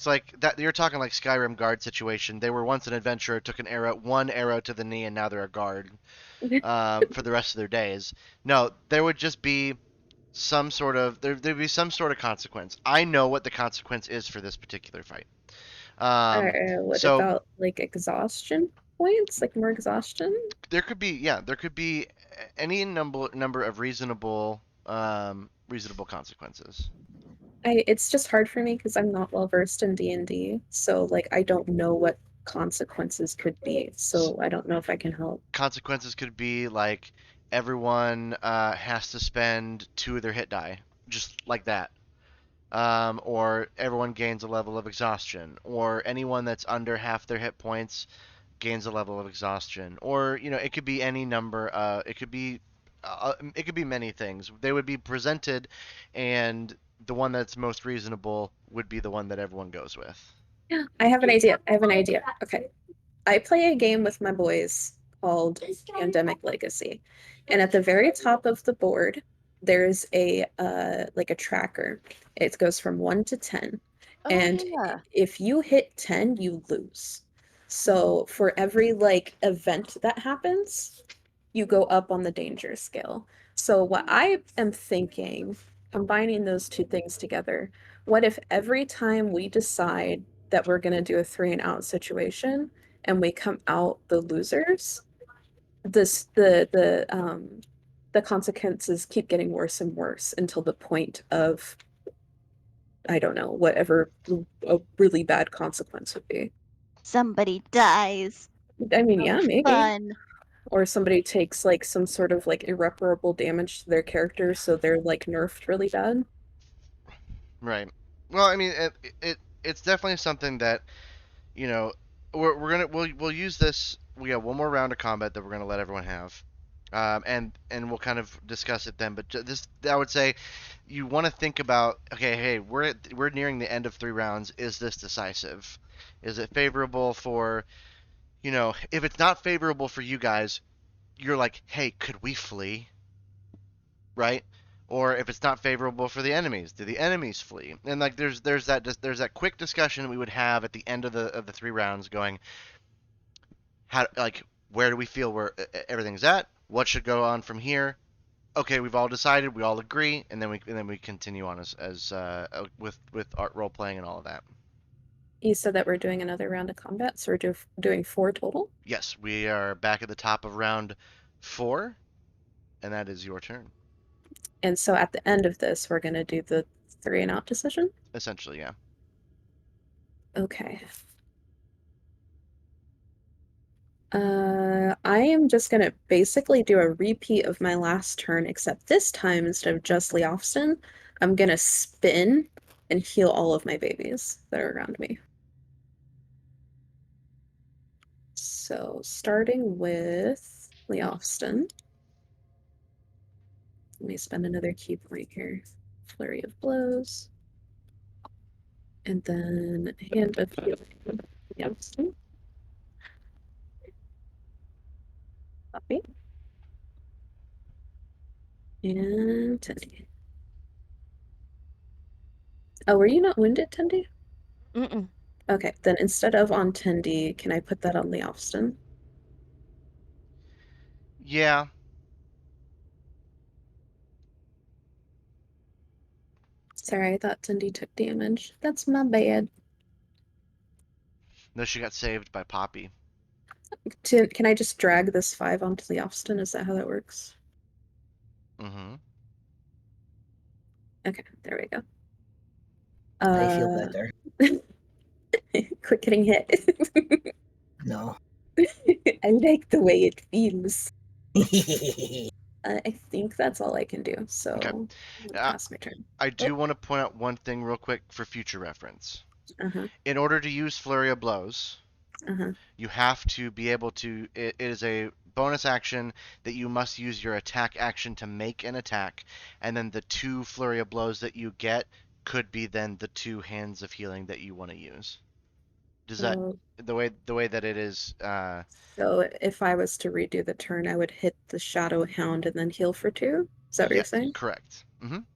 like that. You're talking like Skyrim guard situation. They were once an adventurer, took one arrow to the knee, and now they're a guard for the rest of their days. No, there would just be there'd be some sort of consequence. I know what the consequence is for this particular fight. What So about like exhaustion points? Like more exhaustion? there could be any number of reasonable consequences. It's just hard for me because I'm not well versed in D&D, so like I don't know what consequences could be. So I don't know if I can help. Consequences could be like everyone has to spend 2 of their hit die, just like that. Or everyone gains a level of exhaustion, or anyone that's under half their hit points gains a level of exhaustion, or it could be any number. It could be many things. They would be presented, and the one that's most reasonable would be the one that everyone goes with. Yeah, I have an idea. Okay. I play a game with my boys called Pandemic Legacy. And at the very top of the board, there's a like a tracker. It goes from 1 to 10. And yeah. if you hit 10, you lose. So for every like event that happens, you go up on the danger scale. So what I am thinking, combining those two things together, what if every time we decide that we're going to do a 3 and out situation and we come out the losers, this the consequences keep getting worse and worse until the point of, I don't know, whatever a really bad consequence would be. Somebody dies. I mean, yeah, maybe. Fun. Or somebody takes like some sort of like irreparable damage to their character, so they're like nerfed really bad. Right. Well, I mean, it's definitely something that we'll use this. We got one more round of combat that we're gonna let everyone have, and we'll kind of discuss it then. But this, I would say, you want to think about, okay, hey, we're nearing the end of 3 rounds. Is this decisive? Is it favorable for, if it's not favorable for you guys, you're like, hey, could we flee? Right? Or if it's not favorable for the enemies, do the enemies flee? And like there's that quick discussion we would have at the end of the 3 rounds, going, how, like, where do we feel where everything's at? What should go on from here? Okay, we've all decided, we all agree, and then we continue on as with art role playing and all of that. You said that we're doing another round of combat, so we're doing 4 total? Yes, we are back at the top of round 4, and that is your turn. And so at the end of this, we're going to do the 3 and out decision? Essentially, yeah. Okay. I am just going to basically do a repeat of my last turn, except this time, instead of just Leofston, I'm going to spin and heal all of my babies that are around me. So starting with Leofston. Let me spend another key point here. Flurry of blows. And then hand of healing. Leofston. Copy. And Tendy. Oh, were you not wounded, Tendy? Mm-mm. Okay, then instead of on Tendy, can I put that on Leofston? Yeah. Sorry, I thought Tendy took damage. That's my bad. No, she got saved by Poppy. Can I just drag this 5 onto Leofston? Is that how that works? Mm-hmm. Okay, there we go. I feel better. Quick getting hit. No. I like the way it feels. I think that's all I can do, so Okay. pass my turn. I do want to point out one thing real quick for future reference. Uh-huh. In order to use Flurry of Blows, Uh-huh. you have to be able to. It is a bonus action that you must use your attack action to make an attack, and then the 2 flurry of blows that you get could be then the 2 hands of healing that you want to use. Does that So, the way that it is? so if I was to redo the turn, I would hit the Shadow Hound and then heal for 2? Is that what Yeah, you're saying? correct.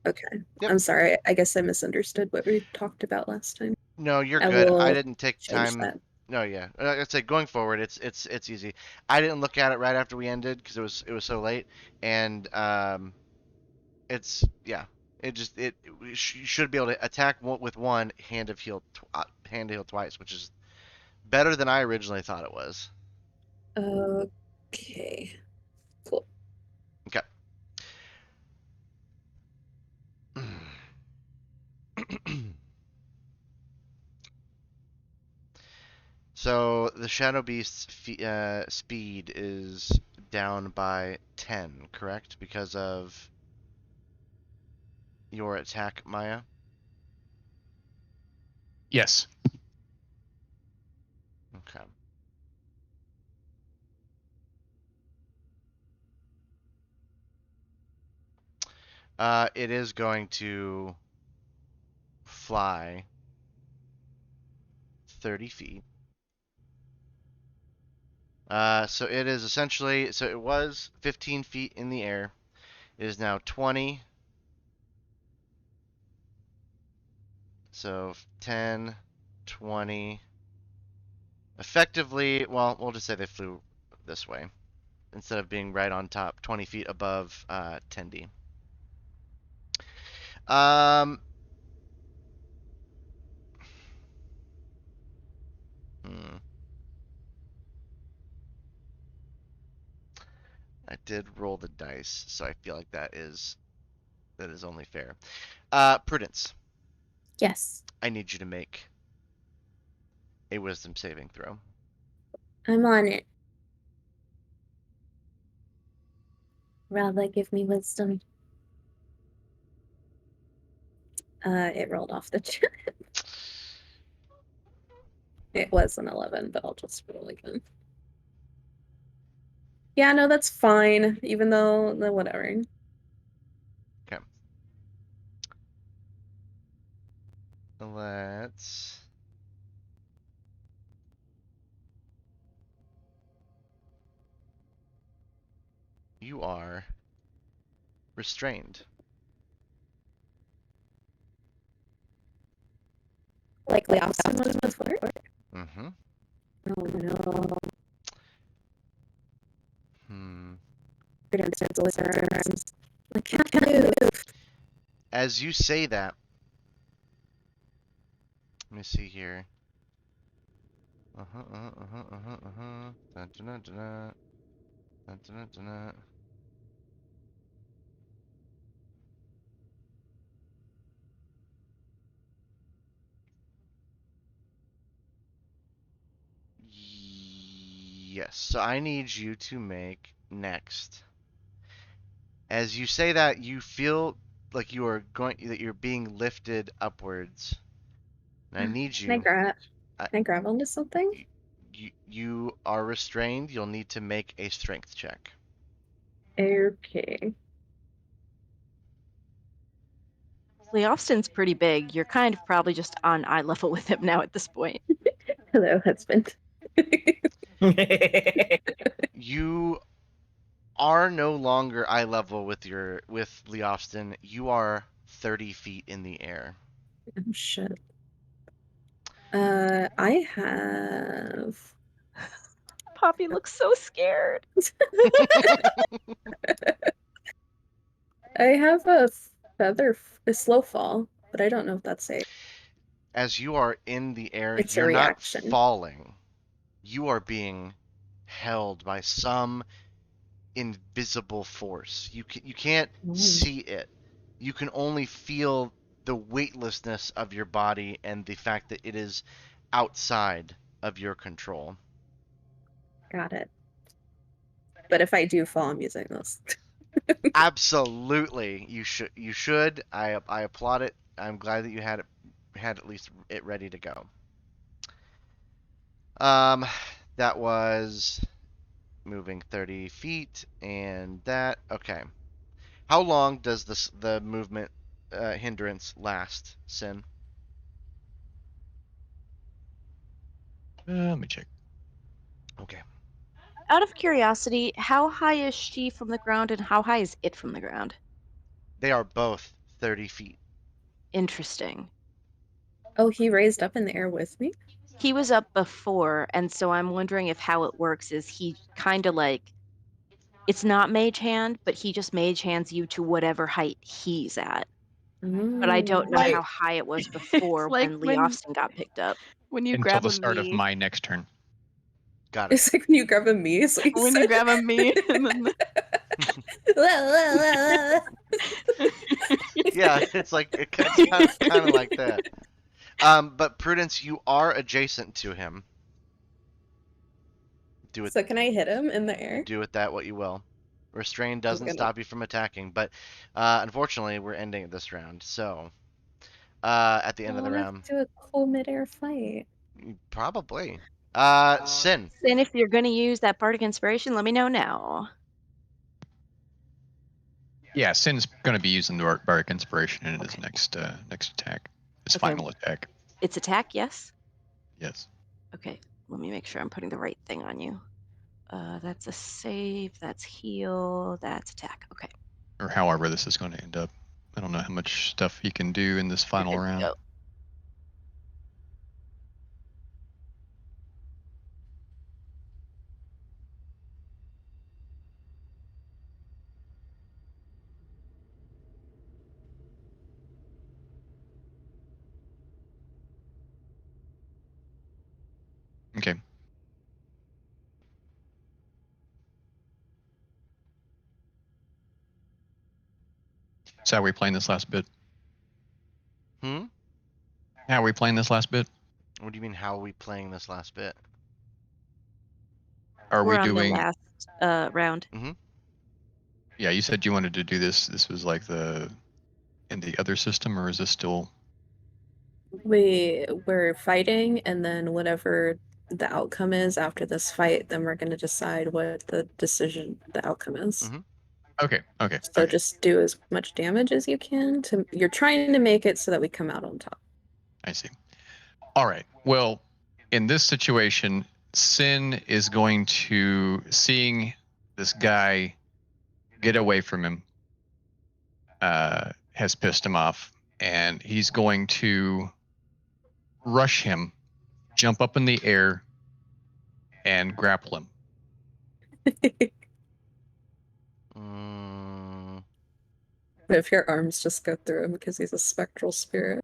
Okay. Yep. I'm sorry. I guess I misunderstood what we talked about last time. No, you're I good. I will didn't take change time. that. No, yeah. Like I said, going forward, it's easy. I didn't look at it right after we ended because it was so late, and it's yeah. It just you should be able to attack with one hand to heal twice, which is better than I originally thought it was. Okay. Cool. Okay. So the Shadow Beast's speed is down by 10, correct? Because of your attack, Maya? Yes. Okay. It is going to fly 30 feet. So it is essentially, so it was 15 feet in the air. It is now 20. So 10, 20. Effectively, well, we'll just say they flew this way instead of being right on top, 20 feet above Tendi. Um, hmm. I did roll the dice, so I feel like that is only fair. Prudence, Yes. I need you to make a wisdom saving throw. I'm on it. Rather give me wisdom. It rolled off the chat. It was an 11, but I'll just roll again. Yeah, no, that's fine. Even though, whatever. Okay. Let's. You are restrained. Like layoffs was before. Mm-hmm. Oh no. Prudence starts arms. I can't move. As you say that, let me see here. Uh-huh, uh-huh, uh-huh, uh-huh, uh-huh. Dun, dun, dun, dun, dun. Dun, dun, dun, dun, dun. Yes, so I need you to make next. As you say that, you feel like that you're being lifted upwards. And I need Can I you. grab? I, Can I grab onto something? you are restrained. You'll need to make a strength check. Okay. Austin's pretty big. You're kind of probably just on eye level with him now at this point. Hello, husband. You are no longer eye level with Leofston. You are 30 feet in the air. Oh shit. I have. Poppy looks so scared. I have a a slow fall, but I don't know if that's a. As you are in the air, It's a you're not reaction. falling. You are being held by some invisible force. You can't see it. You can only feel the weightlessness of your body and the fact that it is outside of your control. Got it. But if I do fall, I'm using this. Absolutely, you should. I applaud it. I'm glad that you had at least it ready to go. Um, that was moving 30 feet, and that. Okay. How long does the movement hindrance last, Sin? Let me check. Okay. Out of curiosity, how high is she from the ground and how high is it from the ground? They are both 30 feet. Interesting. Oh, he raised up in the air with me? He was up before, and so I'm wondering if how it works is he kind of like it's not mage hand, but he just mage hands you to whatever height he's at. But I don't know Like- how high it was before like when when- Leofston got picked up. When you Until grab the a start of me, my next turn. Got it. It's like when you grab a me, is what you when you said. grab a me, and then Yeah, it's like it's kind of like that. But Prudence, you are adjacent to him. Do it. So can I hit him in the air? Do with that what you will. Restrain doesn't gonna- stop you from attacking, but unfortunately, we're ending it this round. So, at the end of the I round, want to do a cool midair fight. probably. Sin. And if you're going to use that bardic inspiration, let me know now. Yeah, Sin's going to be using the Bardic Inspiration in his Okay. next attack. His Okay. final attack. It's attack, yes? Yes. Okay, let me make sure I'm putting the right thing on you. That's a save, that's heal, that's attack. Okay, Or however this is going to end up. I don't know how much stuff he can do in this you're final good to round. go. Okay. So how are we playing this last bit? Hmm. How are we playing this last bit? What do you mean? How are we playing this last bit? Are We're we on doing? the last round. Yeah, you said you wanted to do this. This was like in the other system, or is this still? We're fighting, and then whatever the outcome is after this fight, then we're gonna decide what the outcome is. Mhm. Okay. Okay. So Okay. just do as much damage as you can you're trying to make it so that we come out on top. I see. All right. Well, in this situation, Sin is going to seeing this guy get away from him. Has pissed him off, and he's going to rush him, jump up in the air, and grapple him. Mm, But if your arms just go through him because he's a spectral spirit.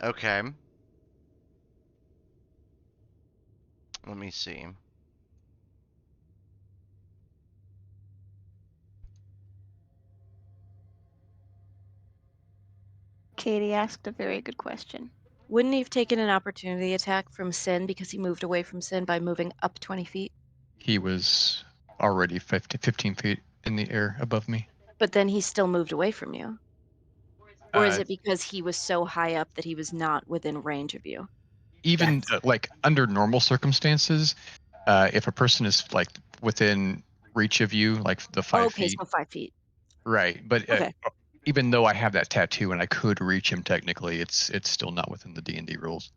okay. Let me see. Katie asked a very good question. Wouldn't he have taken an opportunity attack from Sin because he moved away from Sin by moving up 20 feet? He was already 15 feet in the air above me. But then he still moved away from you. Or is Uh, it because he was so high up that he was not within range of you? Even That's- like under normal circumstances, if a person is like within reach of you, like the 5 feet, Okay, so 5 feet. right? But Okay. even though I have that tattoo and I could reach him technically, it's still not within the D&D rules.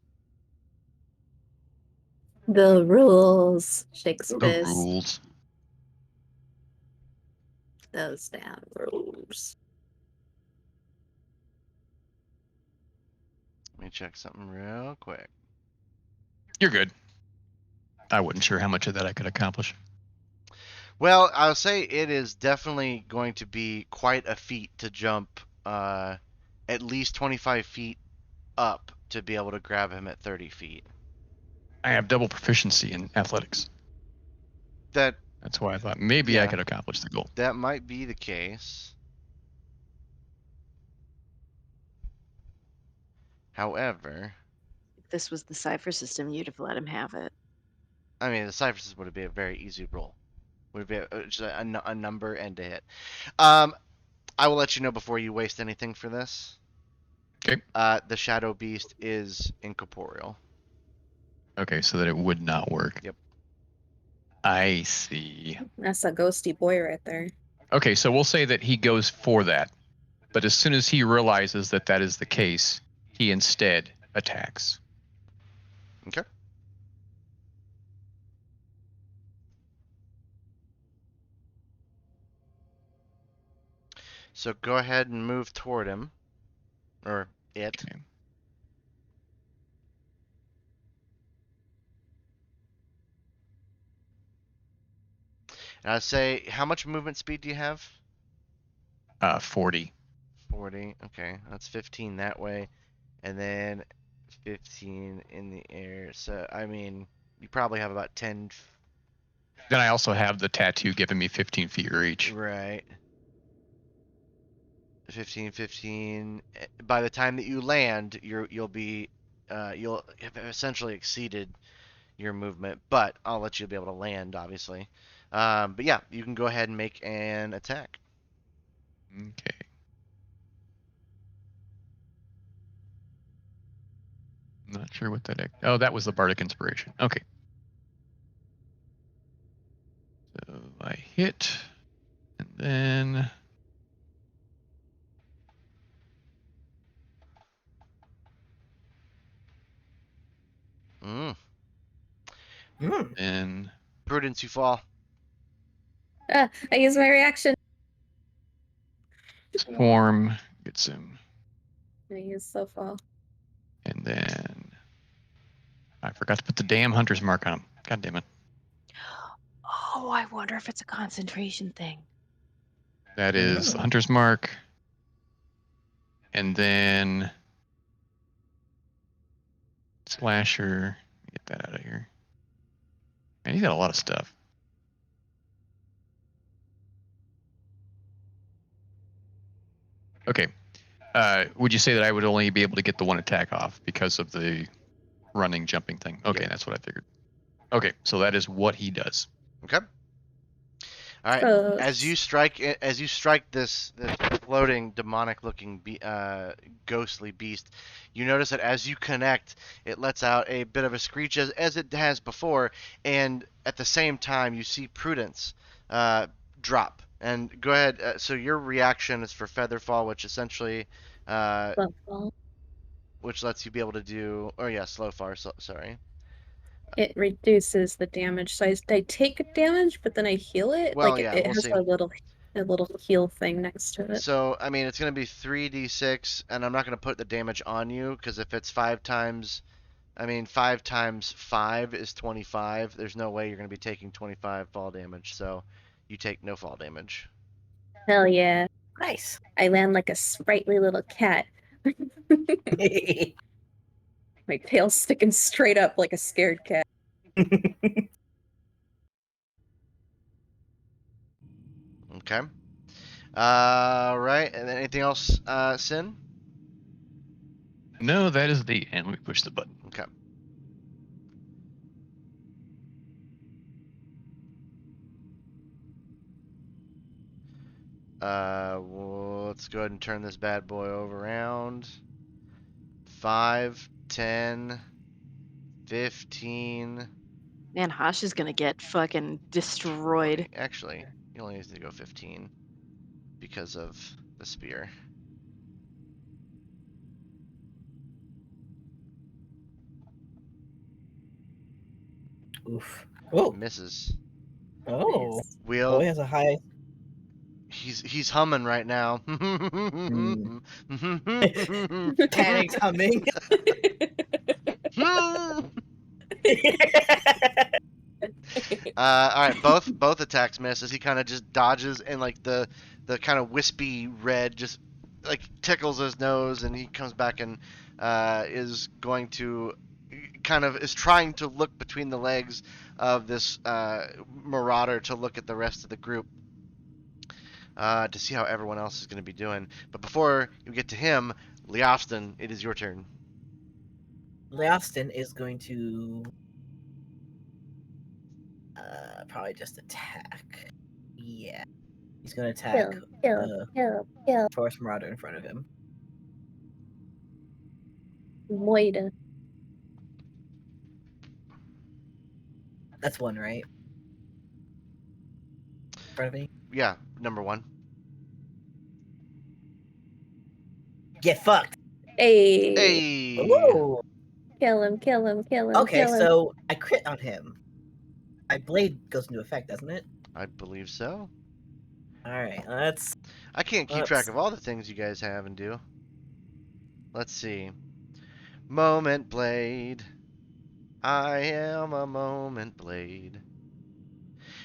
The rules. Shakes The fist. rules. Those damn rules. Let me check something real quick. You're good. I wasn't sure how much of that I could accomplish. Well, I'll say it is definitely going to be quite a feat to jump at least 25 feet up to be able to grab him at 30 feet. I have double proficiency in athletics. That That's why I thought maybe I Yeah. could accomplish the goal. that might be the case. However, If this was the cipher system, you'd have let him have it. I mean, the Cypher's would be a very easy roll. Would be just a number and a hit. I will let you know before you waste anything for this. Okay. The Shadow Beast is incorporeal. Okay, so that it would not work. Yep. I see. That's a ghosty boy right there. Okay, so we'll say that he goes for that, but as soon as he realizes that that is the case, he instead attacks. Okay. So go ahead and move toward him, or it. Okay. And I say, how much movement speed do you have? 40. 40. Okay, that's 15 that way, and then 15 in the air. So I mean, you probably have about 10. Then I also have the tattoo giving me 15 feet reach. Right. 15. By the time that you land, you'll have essentially exceeded your movement, but I'll let you be able to land, obviously. But yeah, you can go ahead and make an attack. Okay. Not sure what that. Oh, that was the Bardic Inspiration. Okay. So I hit, and then Mm. and Prudence, you fall. I use my reaction. form gets him, I use slow fall. and then I forgot to put the damn hunter's mark on him. God damn it. Oh, I wonder if it's a concentration thing. That is the hunter's mark, and then slasher. Get that out of here. Man, he's got a lot of stuff. Okay. Would you say that I would only be able to get the one attack off because of the running, jumping thing? Okay, Yep. that's what I figured. Okay, so that is what he does. Okay. All right. So As you strike this floating demonic-looking ghostly beast, you notice that as you connect, it lets out a bit of a screech as it has before, and at the same time you see Prudence drop. And go ahead. So your reaction is for Featherfall, which essentially, slow fall. which lets you be able to do. Oh yeah, slow fall. Sorry. It reduces the damage. So I take damage, but then I heal it. Well, Like yeah, it we'll has see. a little heal thing next to it. So, I mean, it's going to be 3d6, and I'm not going to put the damage on you, because if it's 5 times 5 is 25. There's no way you're going to be taking 25 fall damage, so you take no fall damage. Hell yeah. Nice. I land like a sprightly little cat. My tail sticking straight up like a scared cat. Okay. Right, and then anything else, Sin? No, that is the end. Let me push the button. Okay. Well, let's go ahead and turn this bad boy over around. 5, 10, 15. Man, Hosh is gonna get fucking destroyed. 20. Actually, he only needs to go 15 because of the spear. Oof. Oh. Misses. Oh. Nice. Wheel. Boy has a high. He's humming right now. Panic's humming. All right, both attacks miss as he kind of just dodges, and like the kind of wispy red just like tickles his nose, and he comes back and is going to is trying to look between the legs of this marauder to look at the rest of the group to see how everyone else is going to be doing. But before you get to him, Leofston, it is your turn. Leofston is going to probably just attack. Yeah. He's going to attack the Forest Marauder in front of him. Moida. That's one, right? In front of me? Yeah, number 1. Get fucked! Hey, Hey. Ooh! kill him, kill him, kill him, Okay, kill him. so I crit on him. My blade goes into effect, doesn't it? I believe so. Alright, let's... I can't keep track of all the things you guys have and do. Let's see. Moment blade. I am a moment blade.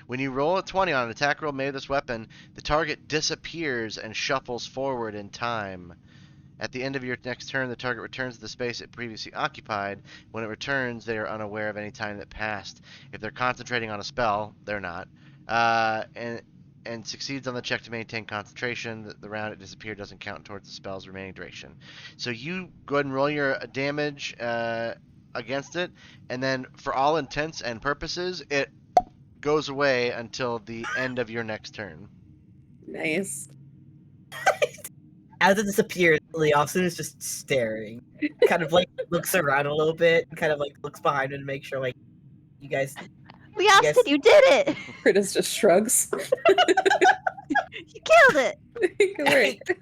When you roll a 20 on an attack roll made with this weapon, the target disappears and shuffles forward in time. At the end of your next turn, the target returns to the space it previously occupied. When it returns, they are unaware of any time that passed. If they're concentrating on a spell, they're not. And succeeds on the check to maintain concentration. The round it disappeared doesn't count towards the spell's remaining duration. So you go ahead and roll your damage against it, and then for all intents and purposes, it goes away until the end of your next turn. Nice. As it disappears, Leofson is just staring. Kind of like looks around a little bit, and kind of like looks behind him to make sure like you guys Leostin, Yes. you did it! Curtis just shrugs. You killed it! Good work.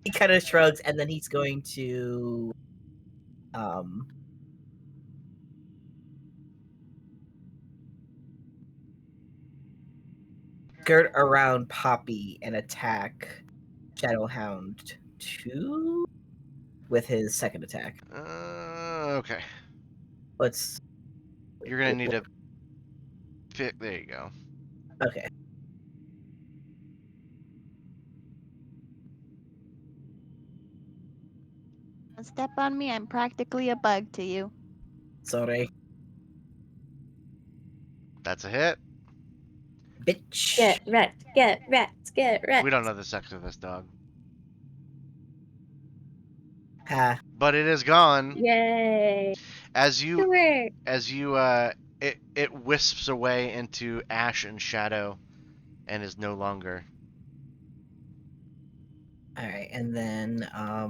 he kind of shrugs and then he's going to skirt around Poppy and attack Shadowhound 2 with his second attack. Okay. Let's You're gonna need to pick. There you go. okay. Don't step on me, I'm practically a bug to you. Sorry. That's a hit. Bitch. Get wrecked, get wrecked, get wrecked. We don't know the sex of this dog, Ha. but it is gone. Yay. As Good you work. it wisps away into ash and shadow, and is no longer. Alright, and then I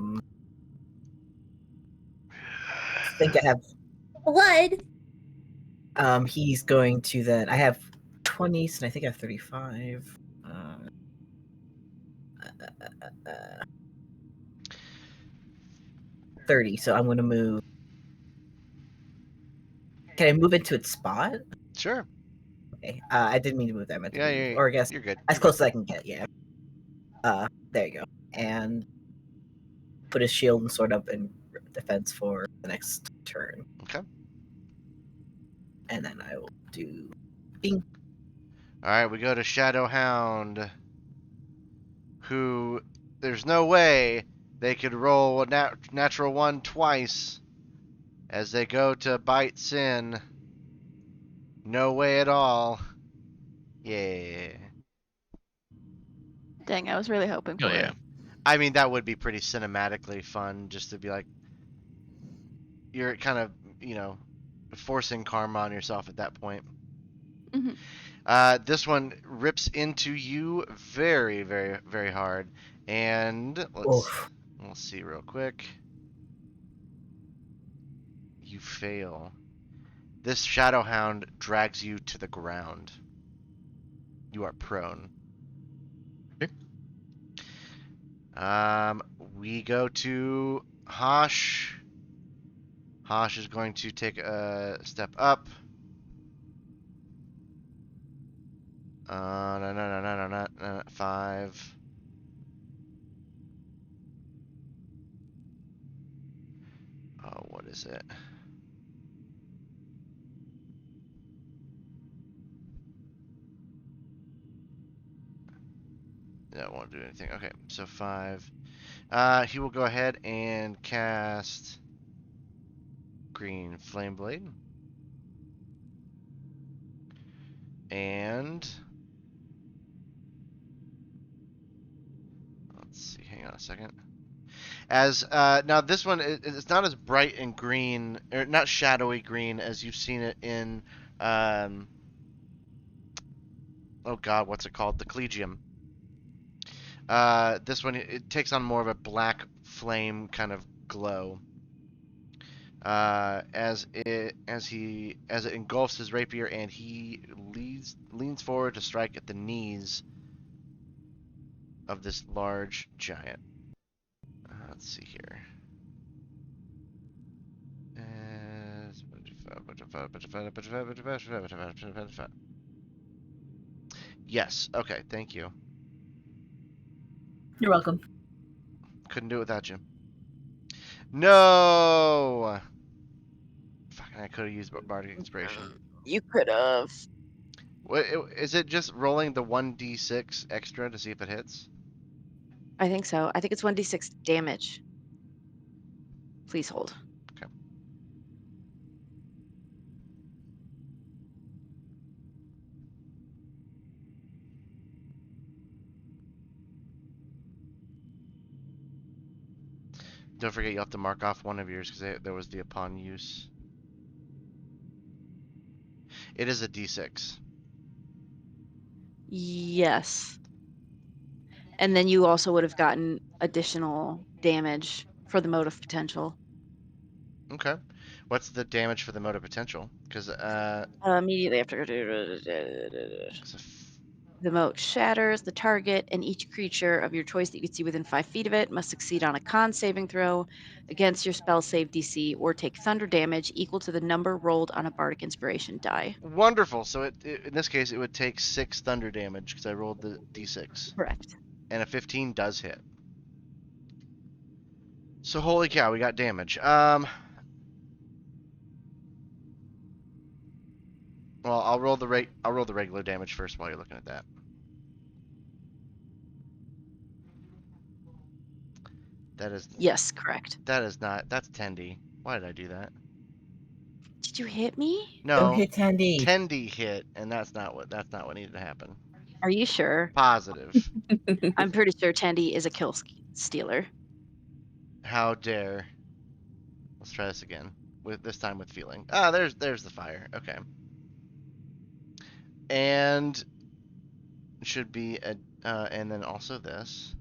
think I have Blood. he's going to then I have 20s and I think I have 35. 30, so I'm gonna move. Can I move into its spot? Sure. Okay. I didn't mean to move that. I meant to Yeah, move. yeah. Or I guess You're good. as You're close as I can get, yeah. There you go. And put his shield and sword up in defense for the next turn. Okay. And then I will do bing. All right, we go to Shadowhound, who there's no way they could roll a natural 1 twice as they go to bite Sin. No way at all. Yeah. Dang, I was really hoping for Oh yeah. it. I mean, that would be pretty cinematically fun, just to be like, you're kind of, forcing karma on yourself at that point. Mhm. This one rips into you very, very, very hard. And we'll see real quick. You fail. This Shadowhound drags you to the ground. You are prone. Okay. We go to Hosh. Hosh is going to take a step up. No, 5. Oh, what is it? That won't do anything. Okay, so 5. He will go ahead and cast Green Flame Blade. And let's see, hang on a second. As now this one it's not as bright and green, or not shadowy green as you've seen it in oh god, what's it called? The Collegium. This one it takes on more of a black flame kind of glow. as it engulfs his rapier, and he leans forward to strike at the knees of this large giant. Let's see here. Yes. Okay. Thank you. You're welcome. Couldn't do it without you. No. Fucking, I could have used bardic inspiration. You could have. What is it? Just rolling the 1d6 extra to see if it hits? I think so. I think it's 1d6 damage. Please hold. Okay. Don't forget you have to mark off one of yours because there was the upon use. It is a d6. Yes. And then you also would have gotten additional damage for the motive potential. Okay. What's the damage for the motive potential? Because Immediately after the moat shatters, the target and each creature of your choice that you can see within 5 feet of it must succeed on a con saving throw against your spell save DC or take thunder damage equal to the number rolled on a bardic inspiration die. wonderful. So in this case, it would take 6 thunder damage because I rolled the d6, Correct. and a 15 does hit. So holy cow, we got damage. Well, I'll roll the regular damage first while you're looking at that. That is Yes, correct. that's 10d. Why did I do that? Did you hit me? No, Don't hit Tandy. 10d hit, and that's not what needed to happen. Are you sure? Positive. I'm pretty sure Tandy is a kill stealer. How dare. Let's try this again. This time with feeling. Ah, there's the fire. Okay. And should be and then also this.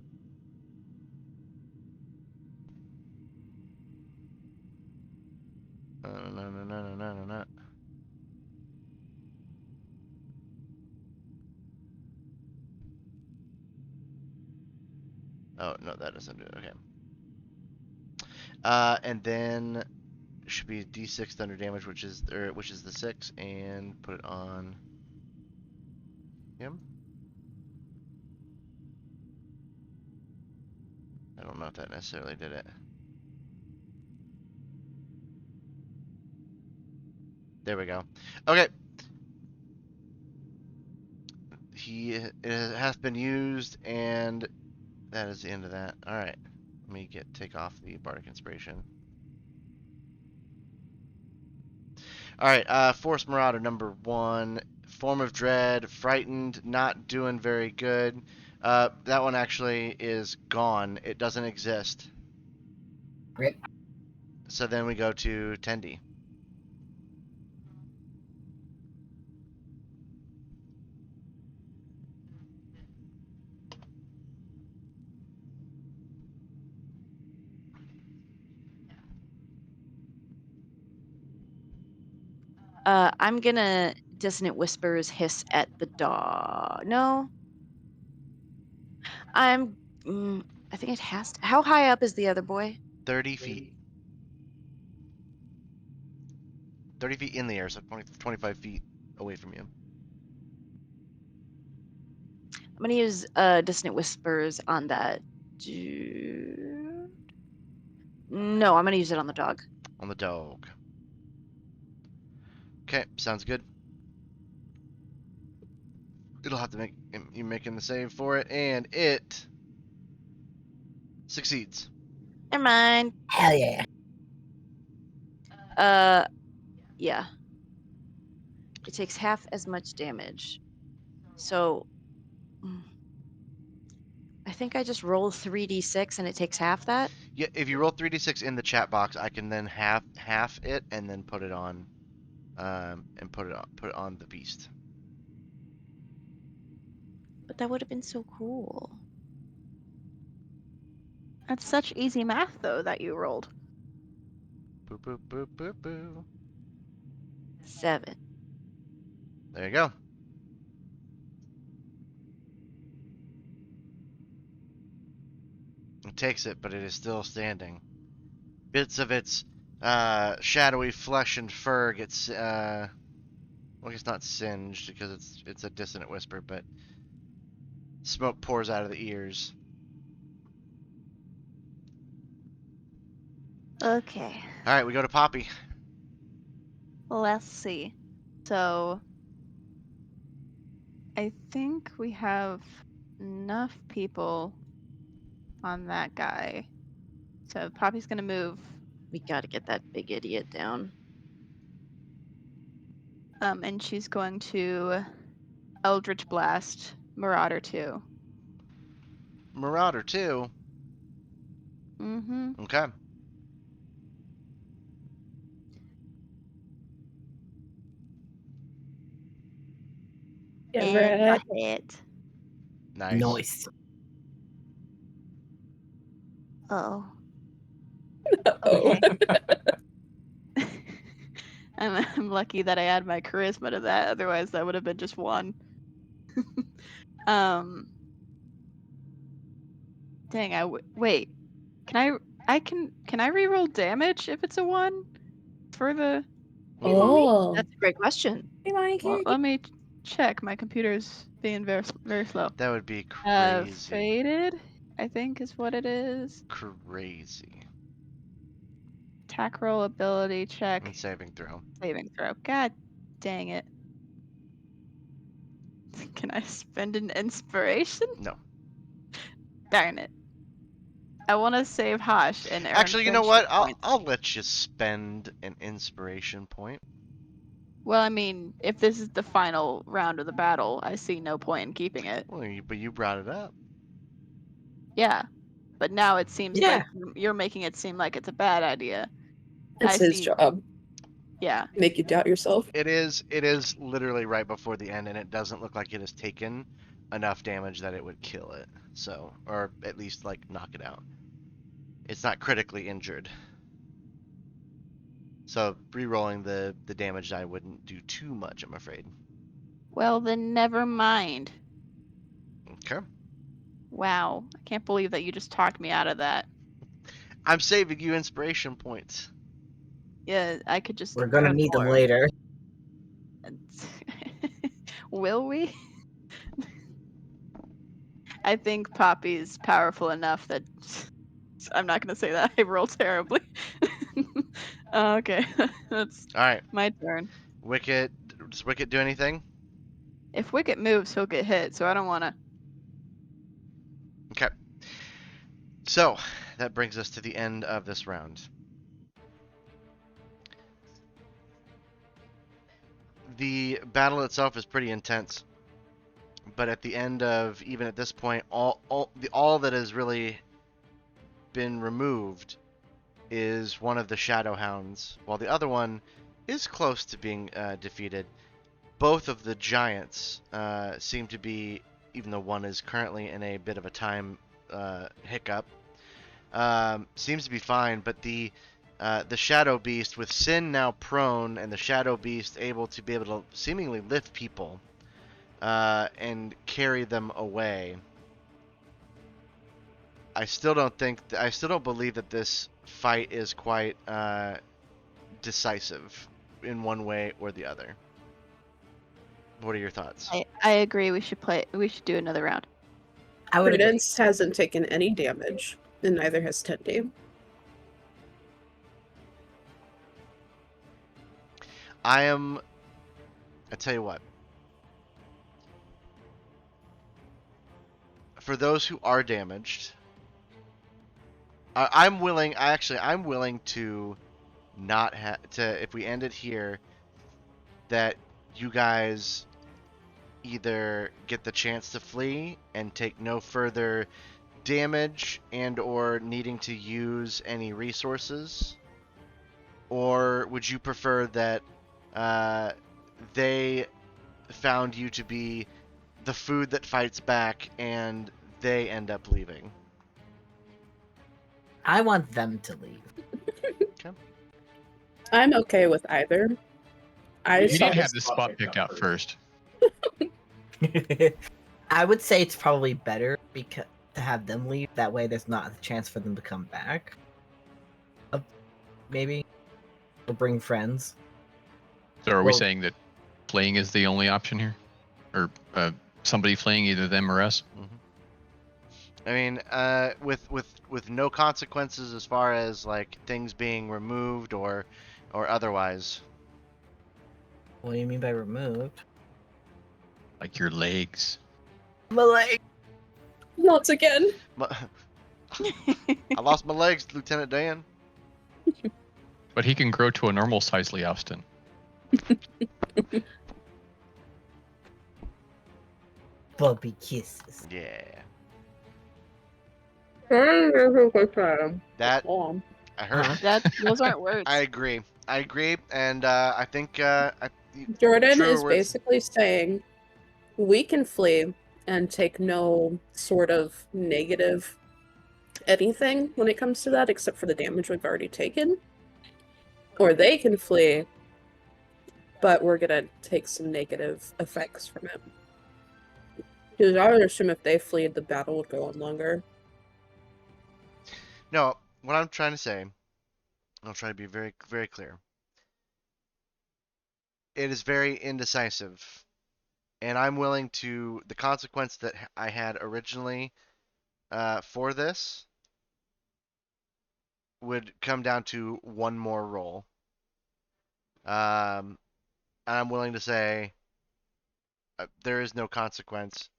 No. Oh no, that doesn't do it. Okay. And then should be d6 thunder damage, which is the 6, and put it on him. I don't know if that necessarily did it. There we go. Okay. It has been used, and that is the end of that. All right. Let me take off the bardic inspiration. All right. Force Marauder number 1. Form of Dread. Frightened. Not doing very good. That one actually is gone. It doesn't exist. Great. So then we go to Tendi. I'm gonna Dissonant Whispers hiss at the dog. No. I think it has to. How high up is the other boy? 30 feet. 30 feet in the air, so 25 feet away from you. I'm gonna use Dissonant Whispers on that dude. No, I'm gonna use it on the dog. On the dog. Okay, sounds good. It'll have to make you making the save for it, and it succeeds. Never mind. Hell yeah. Yeah. It takes half as much damage. So I think I just roll 3d6 and it takes half that. Yeah, if you roll 3d6 in the chat box, I can then half it and then put it on, put it on the beast. But that would have been so cool. That's such easy math, though, that you rolled. Boop, boop, boop, boop, boop. 7. There you go. It takes it, but it is still standing. Bits of its shadowy flesh and fur gets, well, it's not singed because it's a dissonant whisper, but smoke pours out of the ears. Okay. All right, we go to Poppy. Let's see. So, I think we have enough people on that guy. So Poppy's gonna move. We gotta get that big idiot down. And she's going to Eldritch Blast Marauder 2. Marauder 2. Mm-hmm. Okay. Get And right. a hit. Nice. Nice. Oh. Oh. I'm lucky that I add my charisma to that. Otherwise, that would have been just 1. Dang. Wait. Can I reroll damage if it's a 1 for the? Oh. That's a great question. Well, let me check. My computer's being very very slow. That would be crazy. Faded, I think is what it is. Crazy. Attack roll, ability check, And saving throw. saving throw. God dang it. Can I spend an inspiration? No. Darn it. I want to save Hosh and earn Actually, you know friendship what? points. I'll let you spend an inspiration point. Well, I mean, if this is the final round of the battle, I see no point in keeping it. Well, but you brought it up. Yeah. But now it seems Yeah. like you're making it seem like it's a bad idea. It's I his see. job. Yeah. Make you doubt yourself. It is literally right before the end, and it doesn't look like it has taken enough damage that it would kill it. So, or at least like knock it out. It's not critically injured. So re-rolling the damage die wouldn't do too much, I'm afraid. Well, then never mind. Okay. Wow. I can't believe that you just talked me out of that. I'm saving you inspiration points. Yeah, I could just. We're gonna earn need them more. later. Will we? I think Poppy's powerful enough that I'm not gonna say that. I roll terribly. Okay, that's All right. my turn. Wicket. Does Wicket do anything? If Wicket moves, he'll get hit, so I don't want to. Okay. So that brings us to the end of this round. The battle itself is pretty intense, but at the end of, even at this point, all that has really been removed is one of the Shadow Hounds, while the other one is close to being defeated. Both of the giants seem to be, even though one is currently in a bit of a time hiccup, seems to be fine, but the Shadow Beast, with Sin now prone and the Shadow Beast able to seemingly lift people and carry them away, I still don't believe that this fight is quite decisive in one way or the other. What are your thoughts? I agree. We should do another round. I would agree. Prudence hasn't taken any damage, and neither has Tendi. I tell you what. For those who are damaged, I'm willing to not if we end it here, that you guys either get the chance to flee and take no further damage and or needing to use any resources, or would you prefer that they found you to be the food that fights back and they end up leaving? I want them to leave. Okay. I'm okay with either. I We saw did have this. this spot picked out first. I would say it's probably better because to have them leave. That way, there's not a chance for them to come back. Maybe or bring friends. So are we Well- saying that fleeing is the only option here, or somebody fleeing, either them or us? I mean, with no consequences as far as like things being removed or otherwise. What do you mean by removed? Like your legs. My leg. Not again. I lost my legs, Lieutenant Dan. But he can grow to a normal size Leofston. Bubby kisses. Yeah. That That I heard. Those aren't words. I agree, and I think Jordan truer is words- basically saying we can flee and take no sort of negative anything when it comes to that, except for the damage we've already taken. Or they can flee, but we're gonna take some negative effects from it. Because I would assume if they fled, the battle would go on longer. No, what I'm trying to say, I'll try to be very, very clear. It is very indecisive, and I'm willing to. The consequence that I had originally for this would come down to one more roll. And I'm willing to say there is no consequence.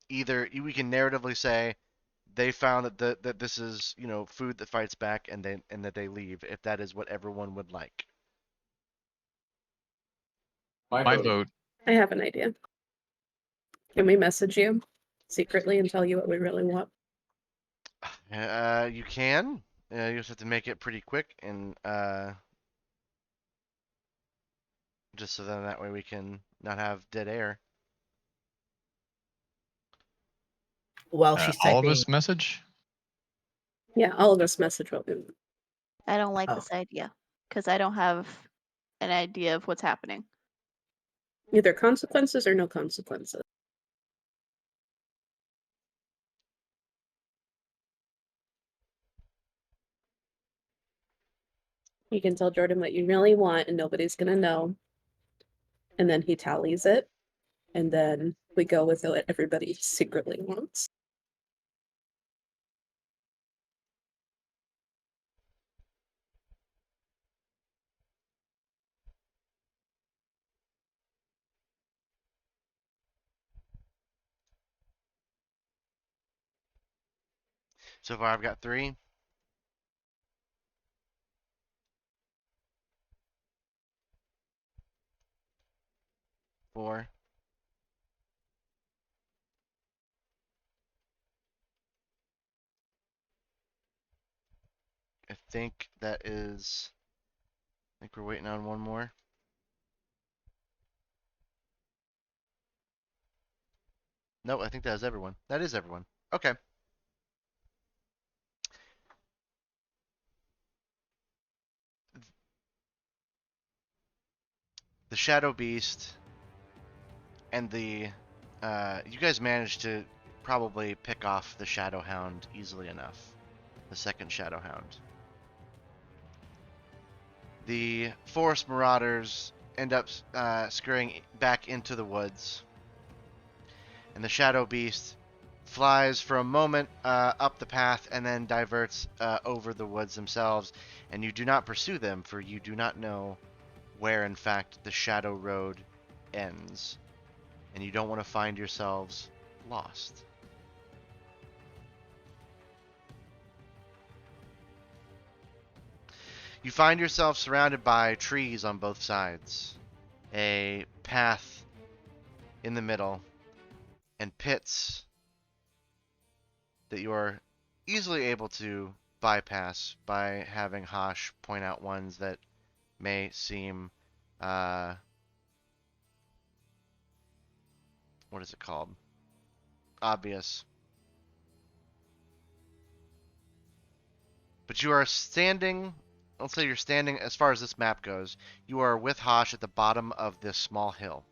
Either we can narratively say they found that this is food that fights back, and that they leave if that is what everyone would like. My vote. I have an idea. Can we message you secretly and tell you what we really want? You can. You just have to make it pretty quick, and just so then that way we can not have dead air. While she's All of typing, us message. Yeah, all of us message what we want. I don't like Oh. this idea because I don't have an idea of what's happening. Either consequences or no consequences. You can tell Jordan what you really want and nobody's gonna know. And then he tallies it. And then we go with what everybody secretly wants. So far, I've got 3. Four. I think that is. I think we're waiting on one more. Nope, I think that is everyone. That is everyone. Okay. The Shadow Beast and the you guys managed to probably pick off the Shadow Hound easily enough. The second Shadow Hound. The Forest Marauders end up scurrying back into the woods, and the Shadow Beast flies for a moment up the path and then diverts over the woods themselves, and you do not pursue them, for you do not know where in fact the Shadow Road ends, and you don't want to find yourselves lost. You find yourself surrounded by trees on both sides, a path in the middle, and pits that you are easily able to bypass by having Hosh point out ones that may seem, what is it called? Obvious. But you are standing let's say you're standing, as far as this map goes, you are with Hosh at the bottom of this small hill.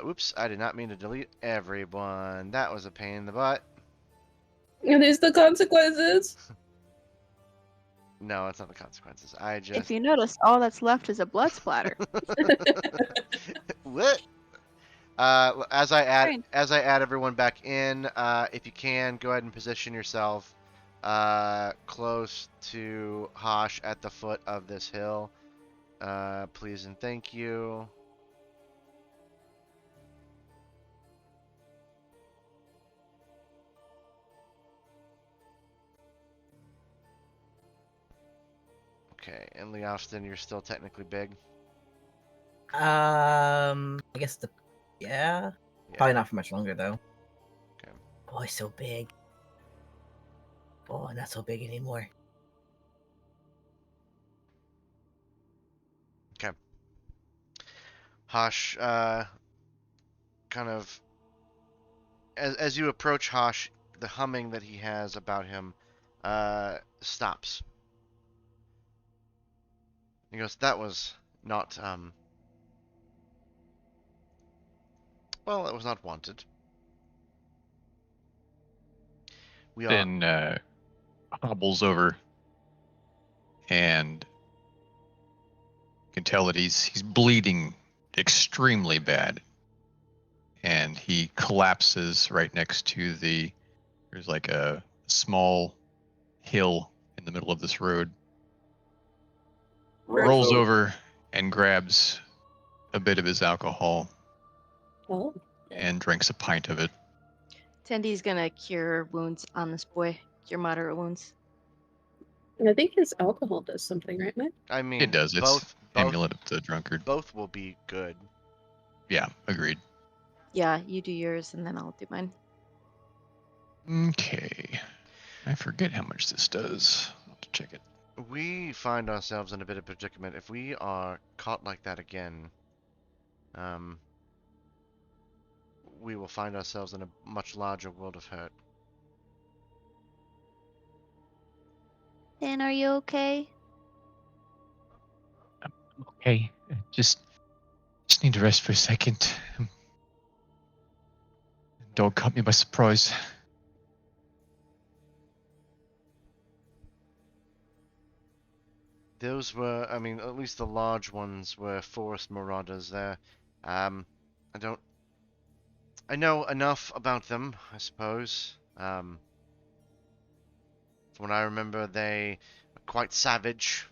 Oops, I did not mean to delete everyone. That was a pain in the butt. And there's the consequences. No, it's not the consequences. I just... If you notice, all that's left is a blood splatter. What? As I Fine. add everyone back in, if you can, go ahead and position yourself close to Hosh at the foot of this hill. Please and thank you. Okay, and Lee Austin, you're still technically big. I guess yeah. Yeah. Probably not for much longer though. Okay. Boy, so big. Oh, not so big anymore. Okay. Hosh, kind of, as you approach Hosh, the humming that he has about him, stops. He goes, "That was not, well, it was not wanted. We are..." Then hobbles over, and you can tell that he's bleeding extremely bad, and he collapses right next to there's like a small hill in the middle of this road. Rolls over and grabs a bit of his alcohol Oh. and drinks a pint of it. Tendy's gonna cure wounds on this boy. Cure moderate wounds. I think his alcohol does something, right, Mike? I mean, It does. It's both amulet of the drunkard. both will be good. Yeah, agreed. Yeah, you do yours and then I'll do mine. Okay. I forget how much this does. I'll have to check it. We find ourselves in a bit of predicament if we are caught like that again. We will find ourselves in a much larger world of hurt. Dan, are you okay? Okay. Just need to rest for a second. Dog caught me by surprise. Those were, I mean, at least the large ones were forest marauders there. I know enough about them, I suppose. From what I remember, they are quite savage.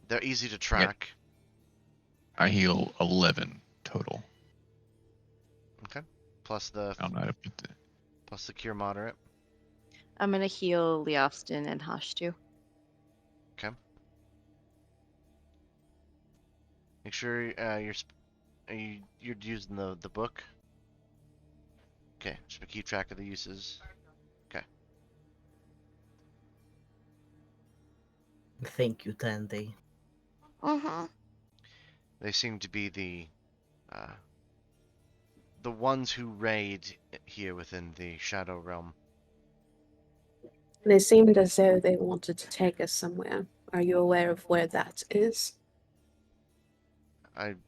They're easy to track. I heal 11 total. Okay. Plus the I'm not up with the... plus the cure moderate. I'm gonna heal Leofston and Hosh too. Okay. Make sure you're using the book. Okay, just keep track of the uses. Okay. Thank you, Tandy. Uh-huh. They seem to be the ones who raid here within the Shadow Realm. They seemed as though they wanted to take us somewhere. Are you aware of where that is? I'm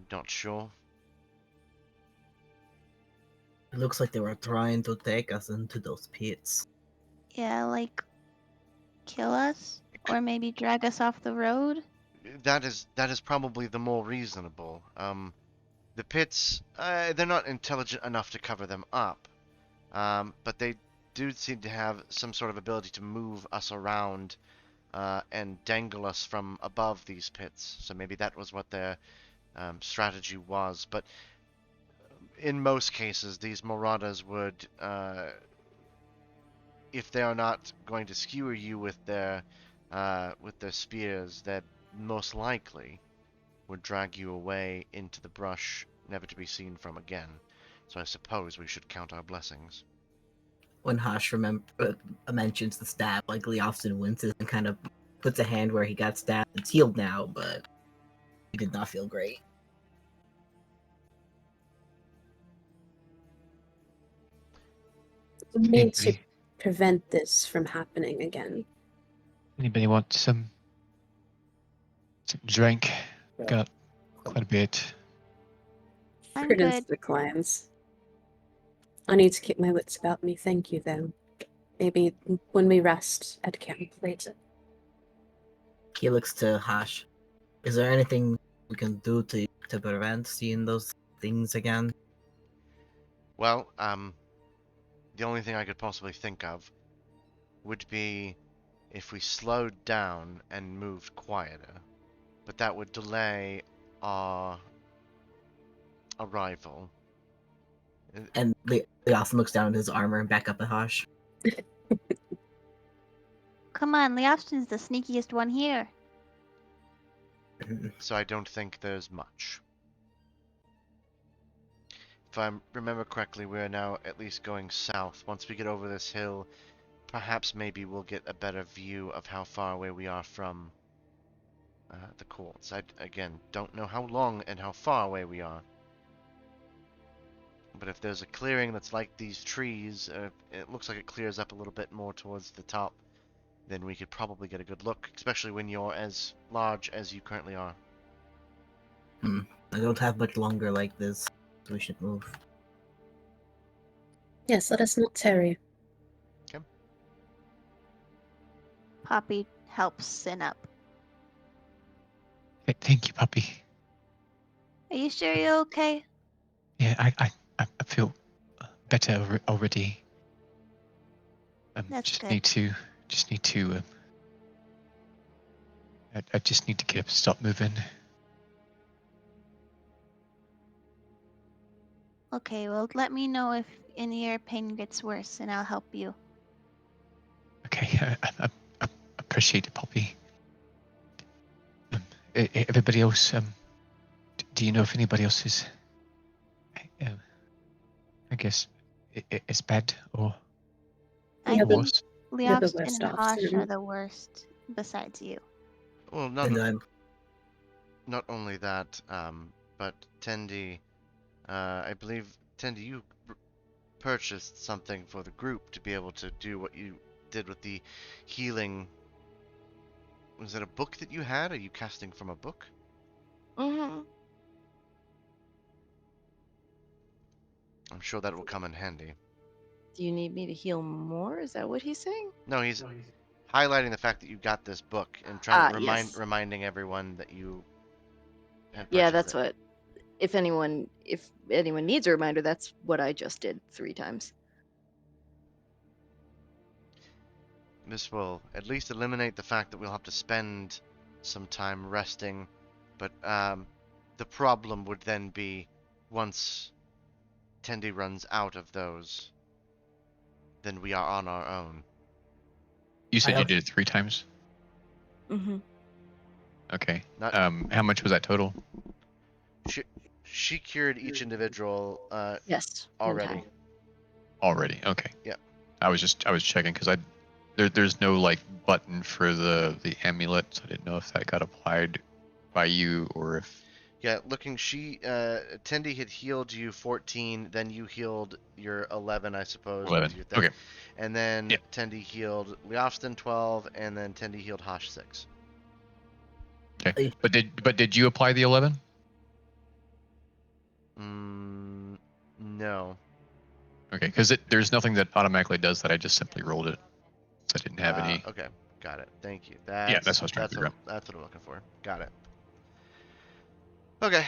not sure. It looks like they were trying to take us into those pits. Yeah, like kill us? Or maybe drag us off the road? That is probably the more reasonable. The pits, they're not intelligent enough to cover them up, but they do seem to have some sort of ability to move us around and dangle us from above these pits. So maybe that was what their strategy was. But in most cases, these marauders would, if they are not going to skewer you with their spears, they most likely would drag you away into the brush, never to be seen from again. So I suppose we should count our blessings. When Hosh mentions the stab, like Leofston winces and kind of puts a hand where he got stabbed. It's healed now, but he did not feel great. It makes you prevent this from happening again. Anybody want some drink? Got quite a bit. I'm Prudence good. declines. I need to keep my wits about me, thank you, though. Maybe when we rest at camp later. He looks to Hash. Is there anything we can do to prevent seeing those things again? Well, the only thing I could possibly think of would be if we slowed down and moved quieter. But that would delay our arrival. And the Awesome looks down at his armor and back up at Hash. Come on, Leofston's the sneakiest one here. So I don't think there's much. If I remember correctly, we are now at least going south. Once we get over this hill, perhaps maybe we'll get a better view of how far away we are from the courts. I, again, don't know how long and how far away we are. But if there's a clearing that's like these trees, it looks like it clears up a little bit more towards the top, then we could probably get a good look, especially when you're as large as you currently are. I don't have much longer like this, so we should move. Yes, let us not tarry. Poppy helps Sin up. Thank you, puppy. Are you sure you're okay? Yeah, I feel better already. That's just good. need to I just need to get up and stop moving. Okay, well, let me know if any of your pain gets worse, and I'll help you. Okay, I appreciate it, Poppy. Everybody else, do you know if anybody else is, I guess, is bad or I You're the- worse? You're the Leofston worst and off, Hosh Sin. are the worst, besides you. Well, And not only that, but Tendi, I believe, Tendi, you purchased something for the group to be able to do what you did with the healing. Was it a book that you had? Are you casting from a book? Mm-hmm. I'm sure that will come in handy. Do you need me to heal more? Is that what he's saying? No, he's highlighting the fact that you got this book and trying to Yes. reminding everyone that you had Yeah, purchased that's it. what. If anyone needs a reminder, that's what I just did 3 times. This will at least eliminate the fact that we'll have to spend some time resting, but the problem would then be once Tendi runs out of those, then we are on our own. You said I you hope- did it 3 times. Mm-hmm. Okay. Not How much was that total? she cured each individual Yes. one already. time. Already. Okay. Yeah. I was checking because there's no like button for the amulet, so I didn't know if that got applied by you or if. Yeah, looking, Tendi had healed you 14, then you healed your 11, I suppose. with 11. your thing. Okay. And then Yeah. Tendi healed Leofston 12, and then Tendi healed Hosh 6. Okay. But did you apply the 11? No. Okay, because there's nothing that automatically does that. I just simply rolled it, so I didn't have any. Okay, got it. Thank you. That's what I was trying to figure out. That's what I'm looking for. Got it. Okay.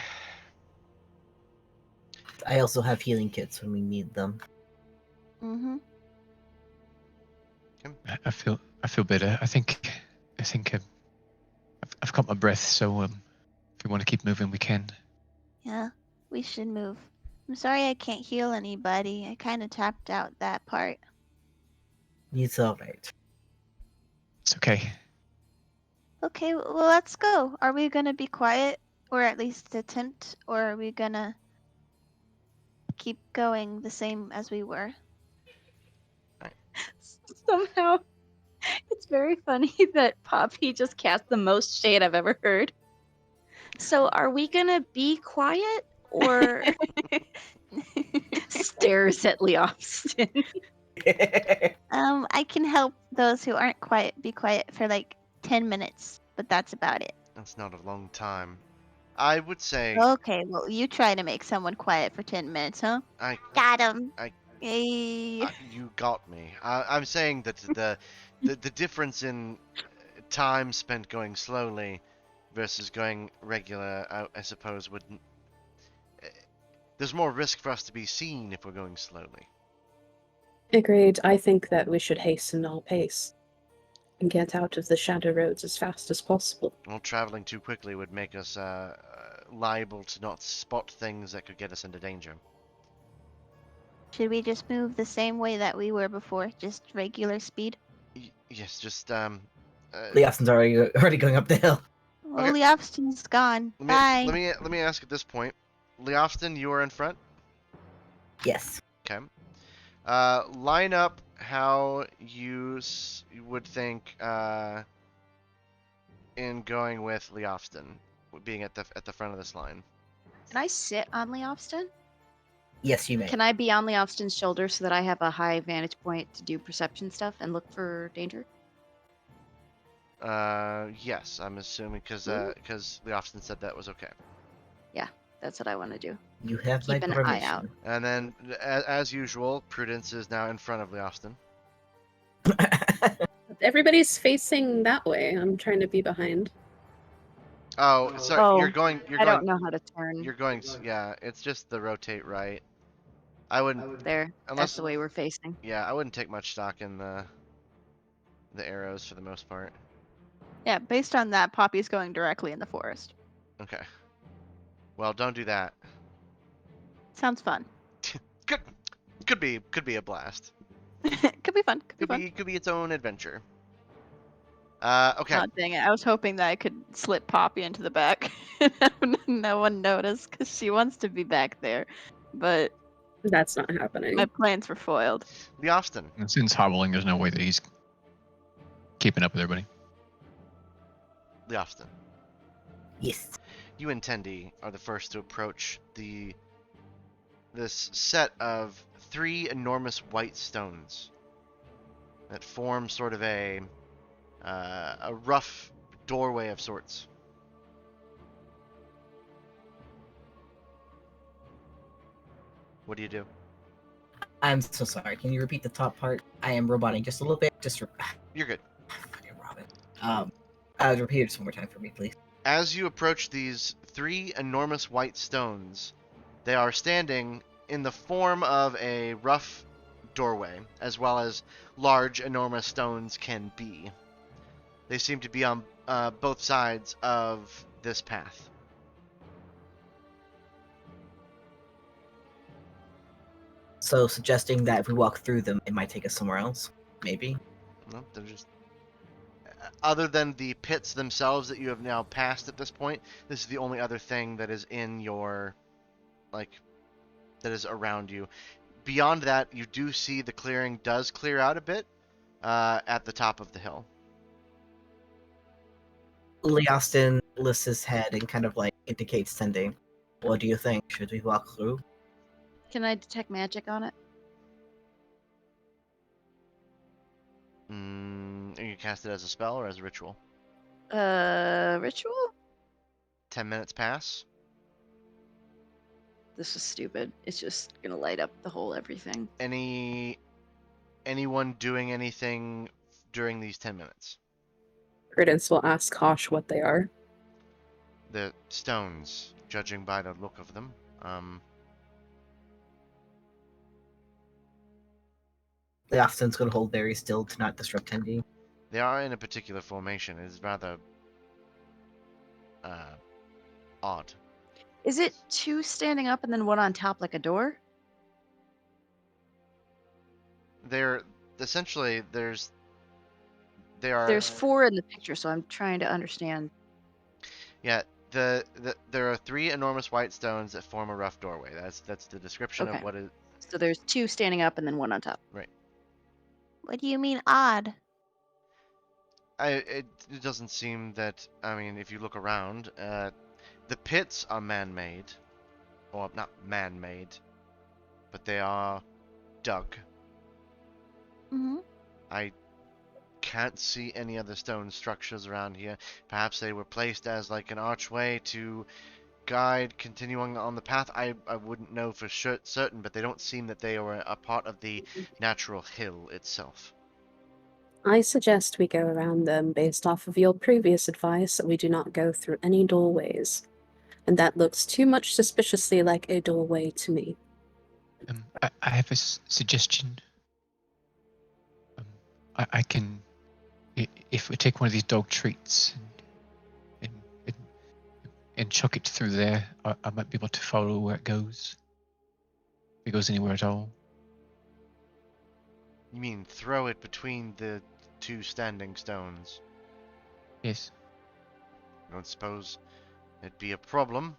I also have healing kits when we need them. Mm-hmm. I feel better. I think I've caught my breath. So if we want to keep moving, we can. Yeah, we should move. I'm sorry I can't heal anybody. I kind of tapped out that part. It's alright. It's okay. Okay, well, let's go. Are we gonna be quiet, or at least attempt, or are we gonna keep going the same as we were? Somehow, it's very funny that Poppy just cast the most shade I've ever heard. So, are we gonna be quiet or stares at Leofston? I can help those who aren't quiet be quiet for like 10 minutes, but that's about it. That's not a long time. I would say Okay, well, you try to make someone quiet for 10 minutes, huh? I Got him. I- Yay. you got me. I'm saying that the difference in time spent going slowly versus going regular, I suppose, wouldn't. There's more risk for us to be seen if we're going slowly. Agreed. I think that we should hasten our pace and get out of the shadow roads as fast as possible. Well, traveling too quickly would make us liable to not spot things that could get us into danger. Should we just move the same way that we were before? Just regular speed? Yes, just Leoston's already going up the hill. Well, Okay. Leofston's gone. Bye. let me ask at this point, Leofston, you are in front. Yes. Okay. Line up how you would think in going with Leofston, being at the front of this line. Can I sit on Leofston? Yes, you may. Can I be on Leofston's shoulder so that I have a high vantage point to do perception stuff and look for danger? Yes, I'm assuming because Leofston said that was okay. That's what I want to do. You have my Keep an eye out. permission. And then, as usual, Prudence is now in front of Leofston. Everybody's facing that way. I'm trying to be behind. Oh, sorry. Oh, You're going. I don't know how to turn. You're going. Yeah, it's just the rotate right. I wouldn't. There. That's Unless. the way we're facing. Yeah, I wouldn't take much stock in the arrows for the most part. Yeah, based on that, Poppy's going directly in the forest. Okay. Well, don't do that. Sounds fun. Could be a blast. Could be fun. Could be fun. Could be its own adventure. Okay. Oh, dang it. I was hoping that I could slip Poppy into the back. No one noticed because she wants to be back there. But That's not happening. my plans were foiled. Leofston. And since hobbling, there's no way that he's keeping up with everybody. Leofston. Yes. You and Tendi are the first to approach this set of 3 enormous white stones that form sort of a rough doorway of sorts. What do you do? I'm so sorry. Can you repeat the top part? I am roboting just a little bit. You're good. Fucking Robin. Repeat it just one more time for me, please. As you approach these 3 enormous white stones, they are standing in the form of a rough doorway, as well as large, enormous stones can be. They seem to be on both sides of this path. So suggesting that if we walk through them, it might take us somewhere else. Maybe. No, they're just... Other than the pits themselves that you have now passed at this point, this is the only other thing that is in your... that is around you. Beyond that, you do see the clearing does clear out a bit at the top of the hill. Leoston lifts his head and kind of indicates sending. What do you think? Should we walk through? Can I detect magic on it? You cast it as a spell or as a ritual? Ritual? 10 minutes pass. This is stupid. It's just gonna light up the whole everything. Anyone doing anything during these 10 minutes? Prudence will ask Kosh what they are. The stones, judging by the look of them. Leoston's going to hold very still to not disrupt Tendi. They are in a particular formation. It is rather odd. Is it 2 standing up and then 1 on top like a door? They're essentially there's 4 in the picture, so I'm trying to understand. Yeah, there are 3 enormous white stones that form a rough doorway. That's the description of Okay. what it. So there's 2 standing up and then 1 on top. What do you mean odd? It doesn't seem that. I mean, if you look around, the pits are man-made, or not man-made, but they are dug. Mm-hmm. I can't see any other stone structures around here. Perhaps they were placed as like an archway to guide continuing on the path. I wouldn't know for certain, but they don't seem that they are a part of the natural hill itself. I suggest we go around them based off of your previous advice that we do not go through any doorways. And that looks too much suspiciously like a doorway to me. I have a suggestion. I can, if we take one of these dog treats and, and, and chuck it through there, I might be able to follow where it goes. If it goes anywhere at all. You mean throw it between the two standing stones? Yes. I don't suppose it'd be a problem.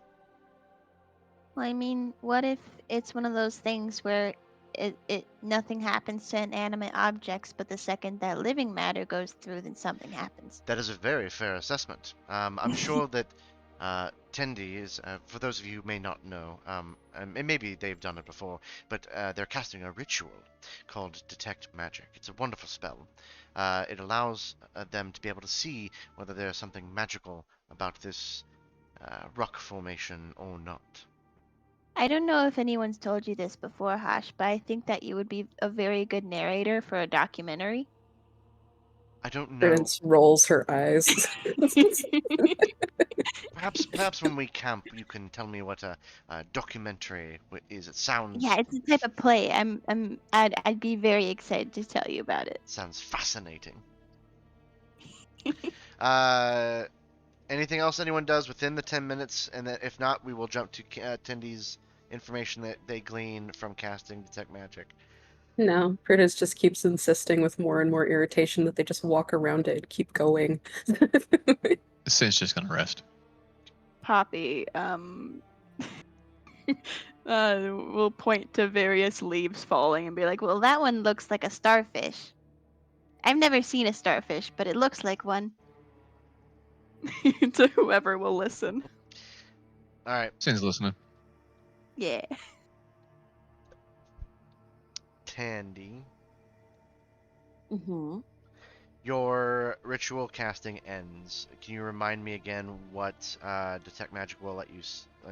Well, I mean, what if it's one of those things where it nothing happens to inanimate objects, but the second that living matter goes through, then something happens. That is a very fair assessment. I'm sure that Tendi is, for those of you who may not know, and maybe they've done it before, but they're casting a ritual called Detect Magic. It's a wonderful spell. It allows them to be able to see whether there's something magical about this rock formation or not. I don't know if anyone's told you this before, Hosh, but I think that you would be a very good narrator for a documentary. I don't know. Prudence rolls her eyes. Perhaps when we camp, you can tell me what a documentary is. It sounds Yeah, it's a type of play. I'd be very excited to tell you about it. sounds fascinating. Anything else anyone does within the 10 minutes, and that if not, we will jump to Tendi's information that they glean from casting Detect Magic. No, Prudence just keeps insisting with more and more irritation that they just walk around it and keep going. Sin's just gonna rest. Poppy, will point to various leaves falling and be like, Well, that one looks like a starfish. I've never seen a starfish, but it looks like one. to whoever will listen. All right, Sin's listening. Yeah. Tandy, Mm-hmm. your ritual casting ends. Can you remind me again what Detect Magic will let you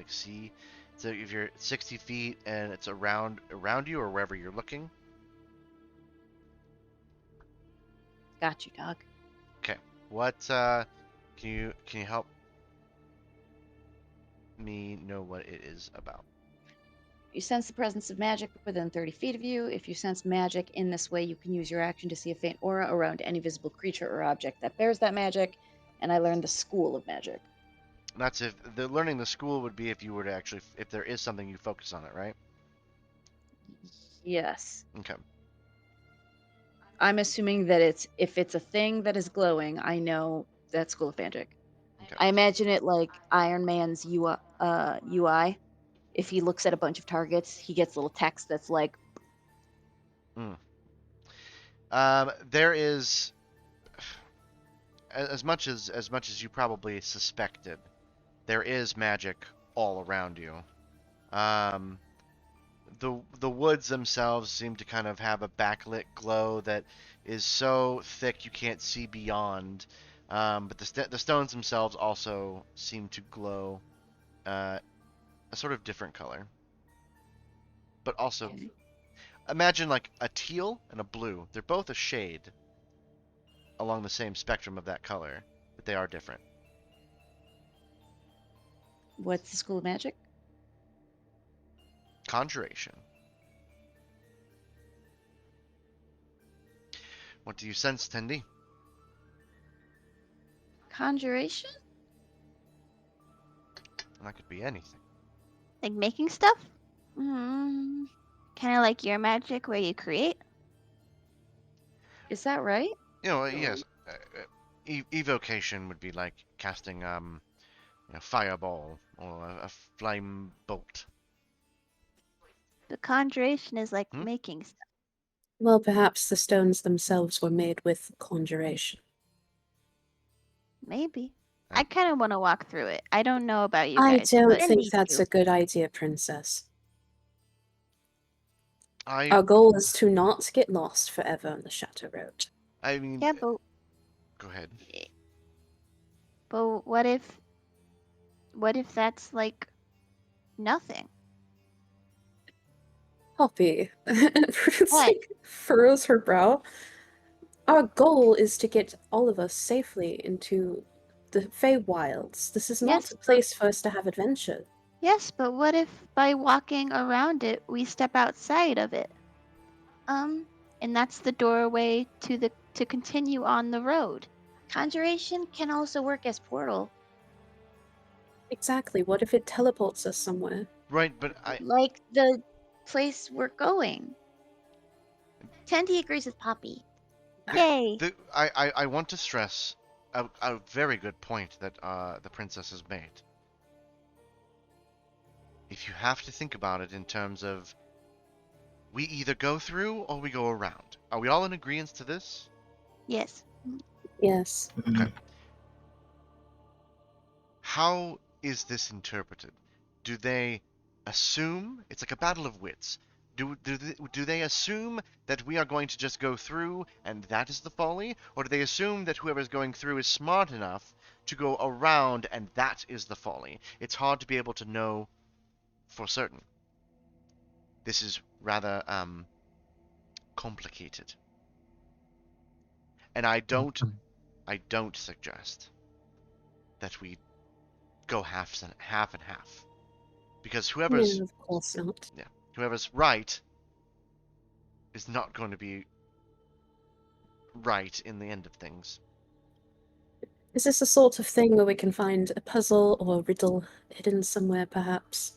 see? So if you're 60 feet and it's around you or wherever you're looking. Got you, dog. Okay. What can you help me know what it is about? You sense the presence of magic within 30 feet of you. If you sense magic in this way, you can use your action to see a faint aura around any visible creature or object that bears that magic. And I learned the School of Magic. That's if the learning the school would be if you were to actually, if there is something you focus on it, right? Yes. Okay. I'm assuming that if it's a thing that is glowing, I know that's School of Magic. Okay. I imagine it like Iron Man's UI. If he looks at a bunch of targets, he gets little text that's like, There is as much as you probably suspected, there is magic all around you. The woods themselves seem to kind of have a backlit glow that is so thick you can't see beyond. But the stones themselves also seem to glow a sort of different color. But also, okay. imagine like a teal and a blue. They're both a shade along the same spectrum of that color, but they are different. What's the School of Magic? Conjuration. What do you sense, Tendi? Conjuration? That could be anything. Like making stuff? Mm, Kind of like your magic where you create? is that right? Yes. Evocation would be like casting fireball or a flame bolt. The conjuration is like Hmm? making stuff. Well, perhaps the stones themselves were made with conjuration. Maybe. I kind of want to walk through it. I don't know about you I guys, don't but think that's a good idea, Princess. Our goal is to not get lost forever on the Chateau Road. I mean, Yeah, but go ahead. what if that's like nothing? Poppy, Prudence What? like furrows her brow. Our goal is to get all of us safely into the Feywilds. This is not Yes. a place for us to have adventure. Yes, but what if by walking around it we step outside of it? And that's the doorway to continue on the road. Conjuration can also work as portal. Exactly. What if it teleports us somewhere? Right, but Like the place we're going. Tandy agrees with Poppy. Yay! I want to stress a very good point that the princess has made. If you have to think about it in terms of we either go through or we go around. Are we all in agreement to this? Yes. Yes. Okay. How is this interpreted? Do they assume it's like a battle of wits? Do they assume that we are going to just go through and that is the folly, or do they assume that whoever's going through is smart enough to go around and that is the folly? It's hard to be able to know for certain. This is rather complicated, and I don't suggest that we go half and half, because whoever's No, of course not. whoever's right is not going to be right in the end of things. Is this a sort of thing where we can find a puzzle or a riddle hidden somewhere, perhaps?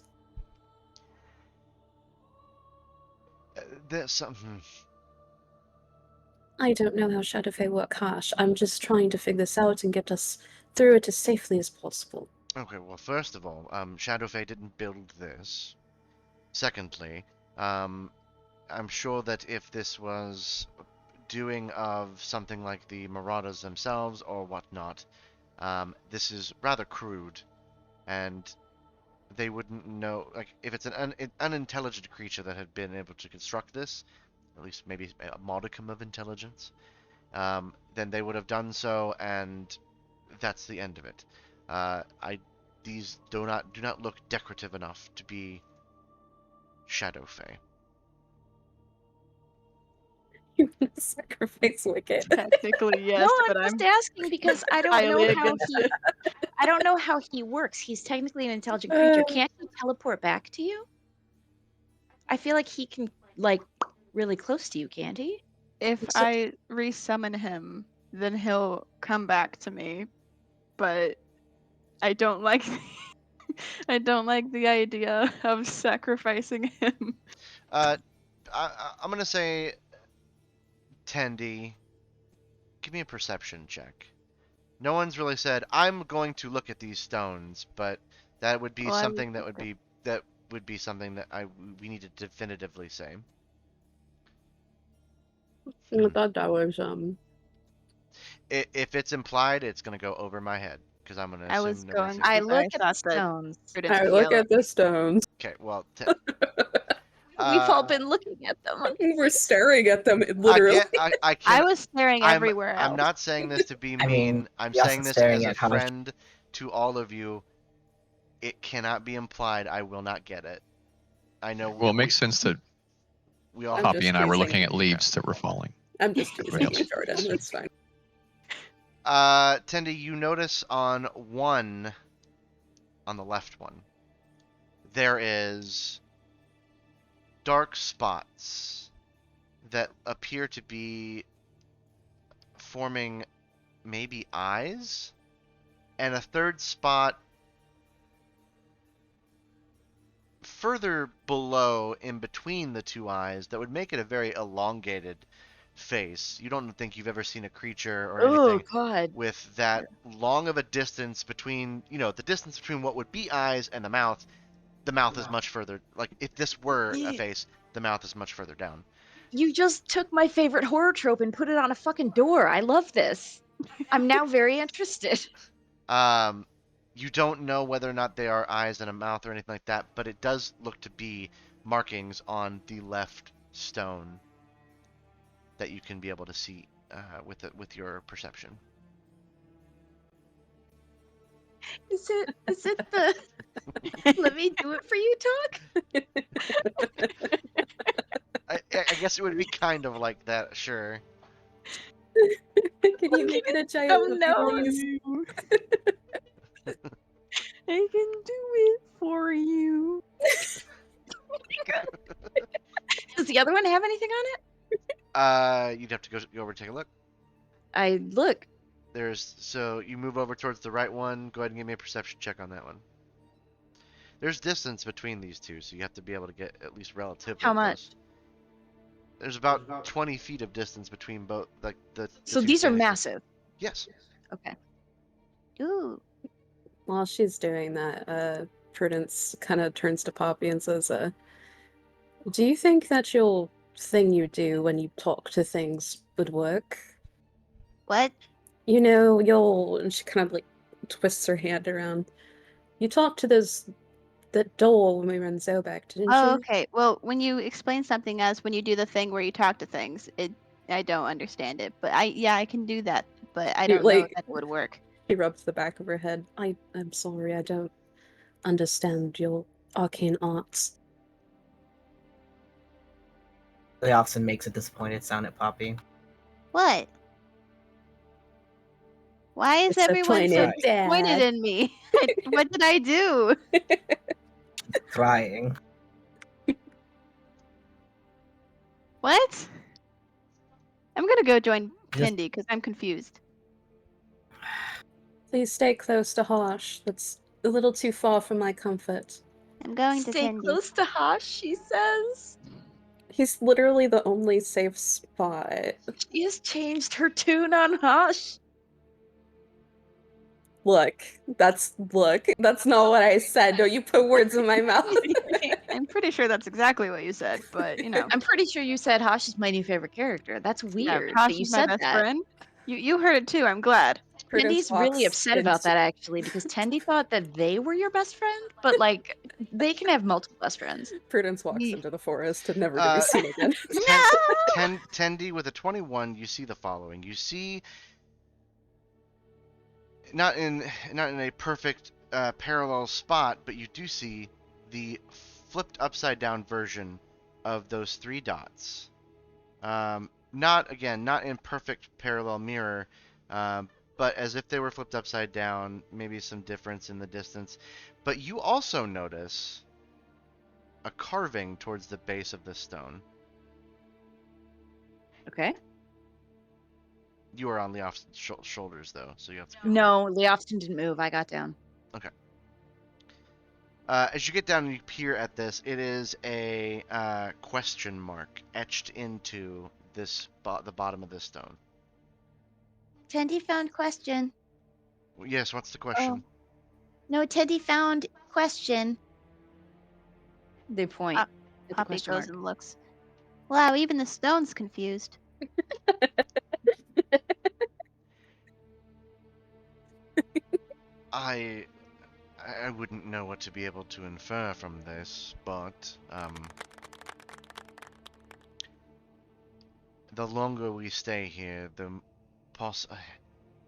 There's something. I don't know how Shadowfae work harsh. I'm just trying to figure this out and get us through it as safely as possible. Okay, well, first of all, Shadowfae didn't build this. Secondly, I'm sure that if this was doing of something like the Marauders themselves or whatnot, this is rather crude, and they wouldn't know. Like, if it's an unintelligent creature that had been able to construct this, at least maybe a modicum of intelligence, then they would have done so, and that's the end of it. These do not look decorative enough to be Shadowfae. You want to sacrifice Wicked? Technically, yes, no, but I'm I'm just asking because I don't highly know how against he. it. I don't know how he works. He's technically an intelligent creature. Can't he teleport back to you? I feel like he can, like, really close to you, can't he? If So- I resummon him, then he'll come back to me. But I don't like I don't like the idea of sacrificing him. I'm gonna say, Tandy, give me a perception check. No one's really said I'm going to look at these stones, but that would be Well, I something would that would be something that we need to definitively say. I thought that was If it's implied, it's gonna go over my head because I'm gonna I was assume nobody going said I it. to, look but at I the thought that stones. Prudence I would look yell at the stones. Okay, well, We've all been looking at them. We're staring at them literally. I I can't. was staring everywhere else. I'm not saying this to be I mean. mean, I'm you're also saying this staring as a at how much- friend to all of you. It cannot be implied. I will not get it. I know. Well, it makes sense that we all I'm have. Poppy just and I were teasing. looking at leaves that were falling. I'm just teasing else? you, Jordan. It's fine. Tendi, you notice on the left one, there is dark spots that appear to be forming maybe eyes, and a third spot further below in between the two eyes that would make it a very elongated face. You don't think you've ever seen a creature or Oh anything God! with that long of a distance between, the distance between what would be eyes and the mouth. The mouth is much further. Like, if this were a face, the mouth is much further down. You just took my favorite horror trope and put it on a fucking door. I love this. I'm now very interested. You don't know whether or not they are eyes and a mouth or anything like that, but it does look to be markings on the left stone that you can be able to see with your perception. Is it the let me do it for you talk? I guess it would be kind of like that, sure. Can you make it a giant Oh puppy, no! please? I can do it for you. Does the other one have anything on it? You'd have to go over and take a look. I look. So you move over towards the right one. Go ahead and give me a perception check on that one. There's distance between these two, so you have to be able to get at least relatively How close. much? There's about 20 feet of distance between both, like the So two these are standing- massive. Yes. Okay. Ooh. While she's doing that, Prudence kind of turns to Poppy and says, do you think that your thing you do when you talk to things would work? What? You know, and she kind of like twists her hand around. You talked to that door when we were in Zobek, didn't Oh, you? okay. Well, when you explain something as when you do the thing where you talk to things, I don't understand it. But I can do that. But I You, don't know like- that it would work. She rubs the back of her head. I'm sorry, I don't understand your arcane arts. Leofson makes a disappointed sound at Poppy. What? Why is everyone so Disappointed, Dad. disappointed in me? What did I do? Crying. What? I'm gonna go join Just- Kendi because I'm confused. Please stay close to Harsh. That's a little too far for my comfort. I'm going to Stay Kendi. close to Hosh, she says. He's literally the only safe spot. She has changed her tune on Hosh. Look, that's not what I said. Don't you put words in my mouth. I'm pretty sure that's exactly what you said, but you know. I'm pretty sure you said Hosh is my new favorite character. That's Yeah, weird Tosh that you is my said best that. friend. You heard it too. I'm glad. Prudence Tendy's really walks upset about into- that actually because Tendy thought that they were your best friend, but like they can have multiple best friends. Prudence walks Me. into the forest and never to be seen again. Tendi with a 21, you see the following. You see not in a perfect parallel spot, but you do see the flipped upside down version of those 3 dots. Not in perfect parallel mirror, but as if they were flipped upside down, maybe some difference in the distance. But you also notice a carving towards the base of the stone. Okay. You are on Leof's shoulders, though, so you have to. No, Leofton didn't move. I got down. As you get down and you peer at this, it is a question mark etched into the bottom of this stone. Teddy found question. Yes, what's the question? No, Teddy found question. They point Pop- at the Poppy question goes mark. and looks. Wow, even the stone's confused. I wouldn't know what to be able to infer from this, but the longer we stay here, the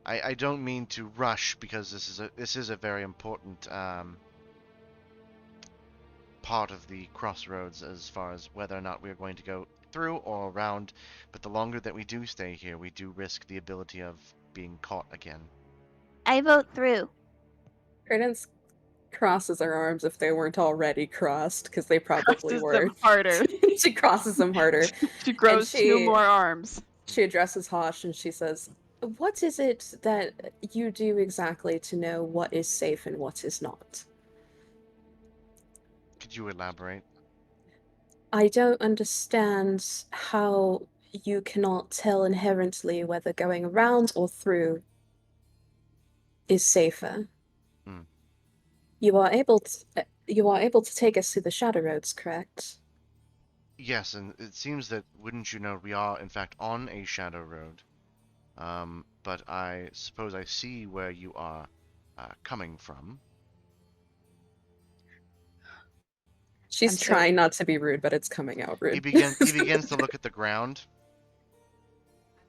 I don't mean to rush because this is a very important part of the crossroads as far as whether or not we are going to go through or around, but the longer that we do stay here, we do risk the ability of being caught again. I vote through. Prudence crosses her arms if they weren't already crossed, because they probably Crosses were. them harder. She crosses them harder. She grows she- 2 more arms. She addresses Hosh and she says, "What is it that you do exactly to know what is safe and what is not?" Could you elaborate? I don't understand how you cannot tell inherently whether going around or through is safer. Hmm. You are able to take us through the shadow roads, correct? Yes, and it seems that, wouldn't you know, we are in fact on a shadow road. But I suppose I see where you are coming from. She's I'm so- trying not to be rude, but it's coming out rude. He begins to look at the ground.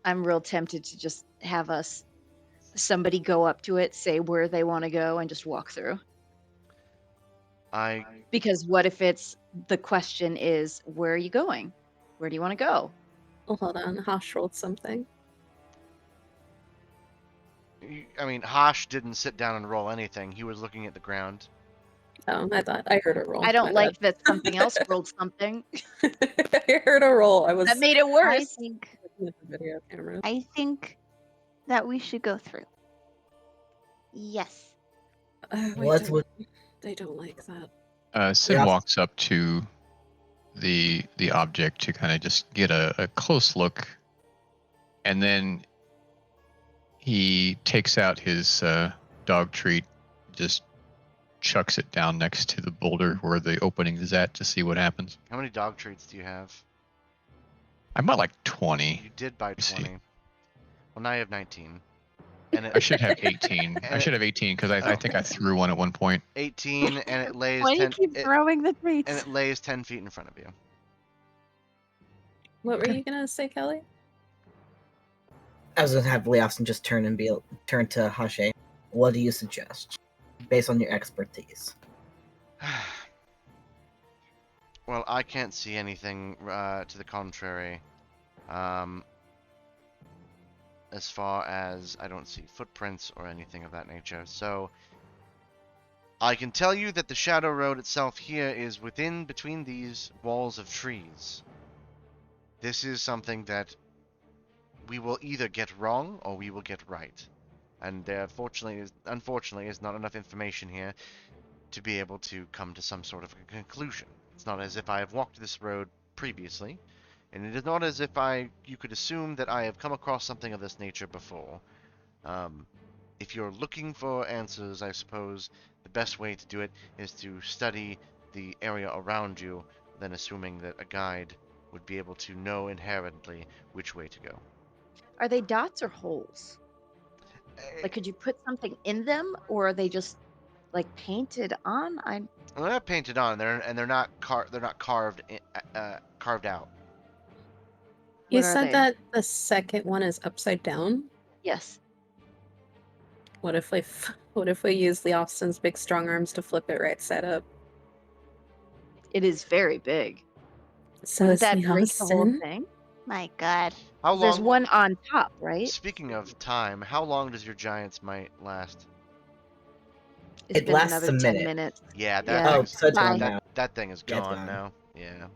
I'm real tempted to just have somebody go up to it, say where they want to go, and just walk through. Because what if the question is, where are you going? Where do you want to go? Oh, hold on. Hosh rolled something. I mean, Hosh didn't sit down and roll anything. He was looking at the ground. Oh, I thought I heard a roll. I don't My like that something else rolled something. bad. I heard a roll. I was That made it I worse. think looking at the video camera. I think that we should go through. Yes. What's with They don't like that. Sin Yeah. walks up to the object to kind of just get a close look, and then he takes out his dog treat, just chucks it down next to the boulder where the opening is at to see what happens. How many dog treats do you have? I bought like 20. You did buy see. 20. Well, now you have 19. And I should have 18. I And should have 18 because I Oh. think I threw one at one point. 18, and it lays Why do you 10. keep throwing the treats? And it lays 10 feet in front of you. What were you gonna say, Kelly? I was gonna have Leofson just turn to Hashe. What do you suggest, based on your expertise? Well, I can't see anything to the contrary. As far as I don't see footprints or anything of that nature. So I can tell you that the Shadow Road itself here is between these walls of trees. This is something that we will either get wrong or we will get right. And there unfortunately is not enough information here to be able to come to some sort of a conclusion. It's not as if I have walked this road previously, and it is not as if you could assume that I have come across something of this nature before. If you're looking for answers, I suppose the best way to do it is to study the area around you, then assuming that a guide would be able to know inherently which way to go. Are they dots or holes? Like, could you put something in them, or are they just like painted on? Well, they're not painted on, they're not carved out. You What are said they? that the second one is upside down. Yes. What if we use Leofson's big strong arms to flip it right side up? It is very big. So Wouldn't is that break the whole Leofson? thing? My God. How 'Cause there's long? one on top, right? Speaking of time, how long does your giant's might last? It's It been lasts another a 10 minute. minute. Yeah, Yeah. Oh, so it's gone Bye. now. that thing is Yeah, it's gone gone. now. Yeah.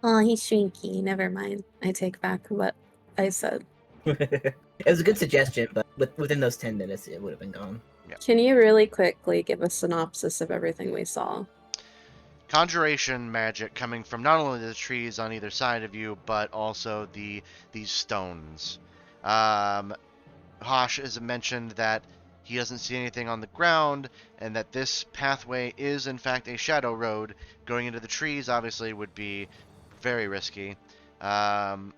Oh, he's shrinky. Never mind. I take back what I said. It was a good suggestion, but within those 10 minutes, it would have been gone. Can you really quickly give a synopsis of everything we saw? Conjuration magic coming from not only the trees on either side of you, but also these stones. Hosh has mentioned that he doesn't see anything on the ground, and that this pathway is in fact a shadow road. Going into the trees obviously would be very risky, and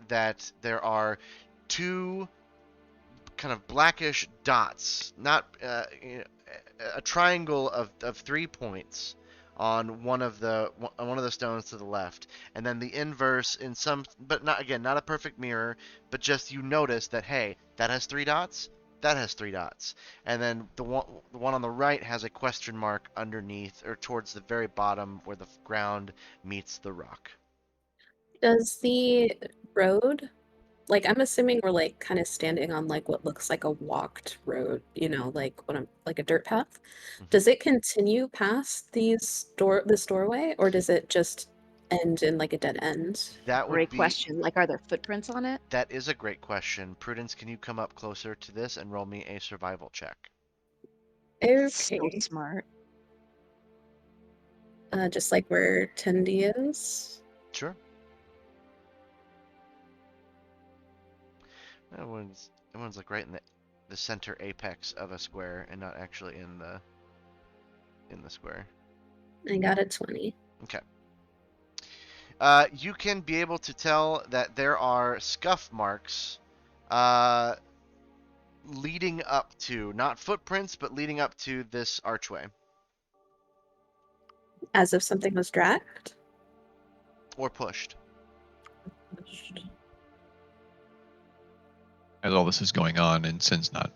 that there are two kind of blackish dots, not a triangle of 3 points on one of the stones to the left, and then the inverse in some, but not a perfect mirror, but just you notice that, hey, that has 3 dots, that has 3 dots, and then the one on the right has a question mark underneath or towards the very bottom where the ground meets the rock. Does the road, like, I'm assuming we're like kind of standing on like what looks like a walked road, like like a dirt path. Does it continue past this doorway, or does it just end in like a dead end? That would Great be question. Like, are there footprints on it? That is a great question. Prudence, can you come up closer to this and roll me a survival check? So Okay. smart. Just like where Tendi is. Sure. Everyone's like right in the center apex of a square and not actually in the square. I got a 20. Okay. You can be able to tell that there are scuff marks leading up to, not footprints, but leading up to this archway. As if something was dragged. Or pushed. As all this is going on, and Sin's not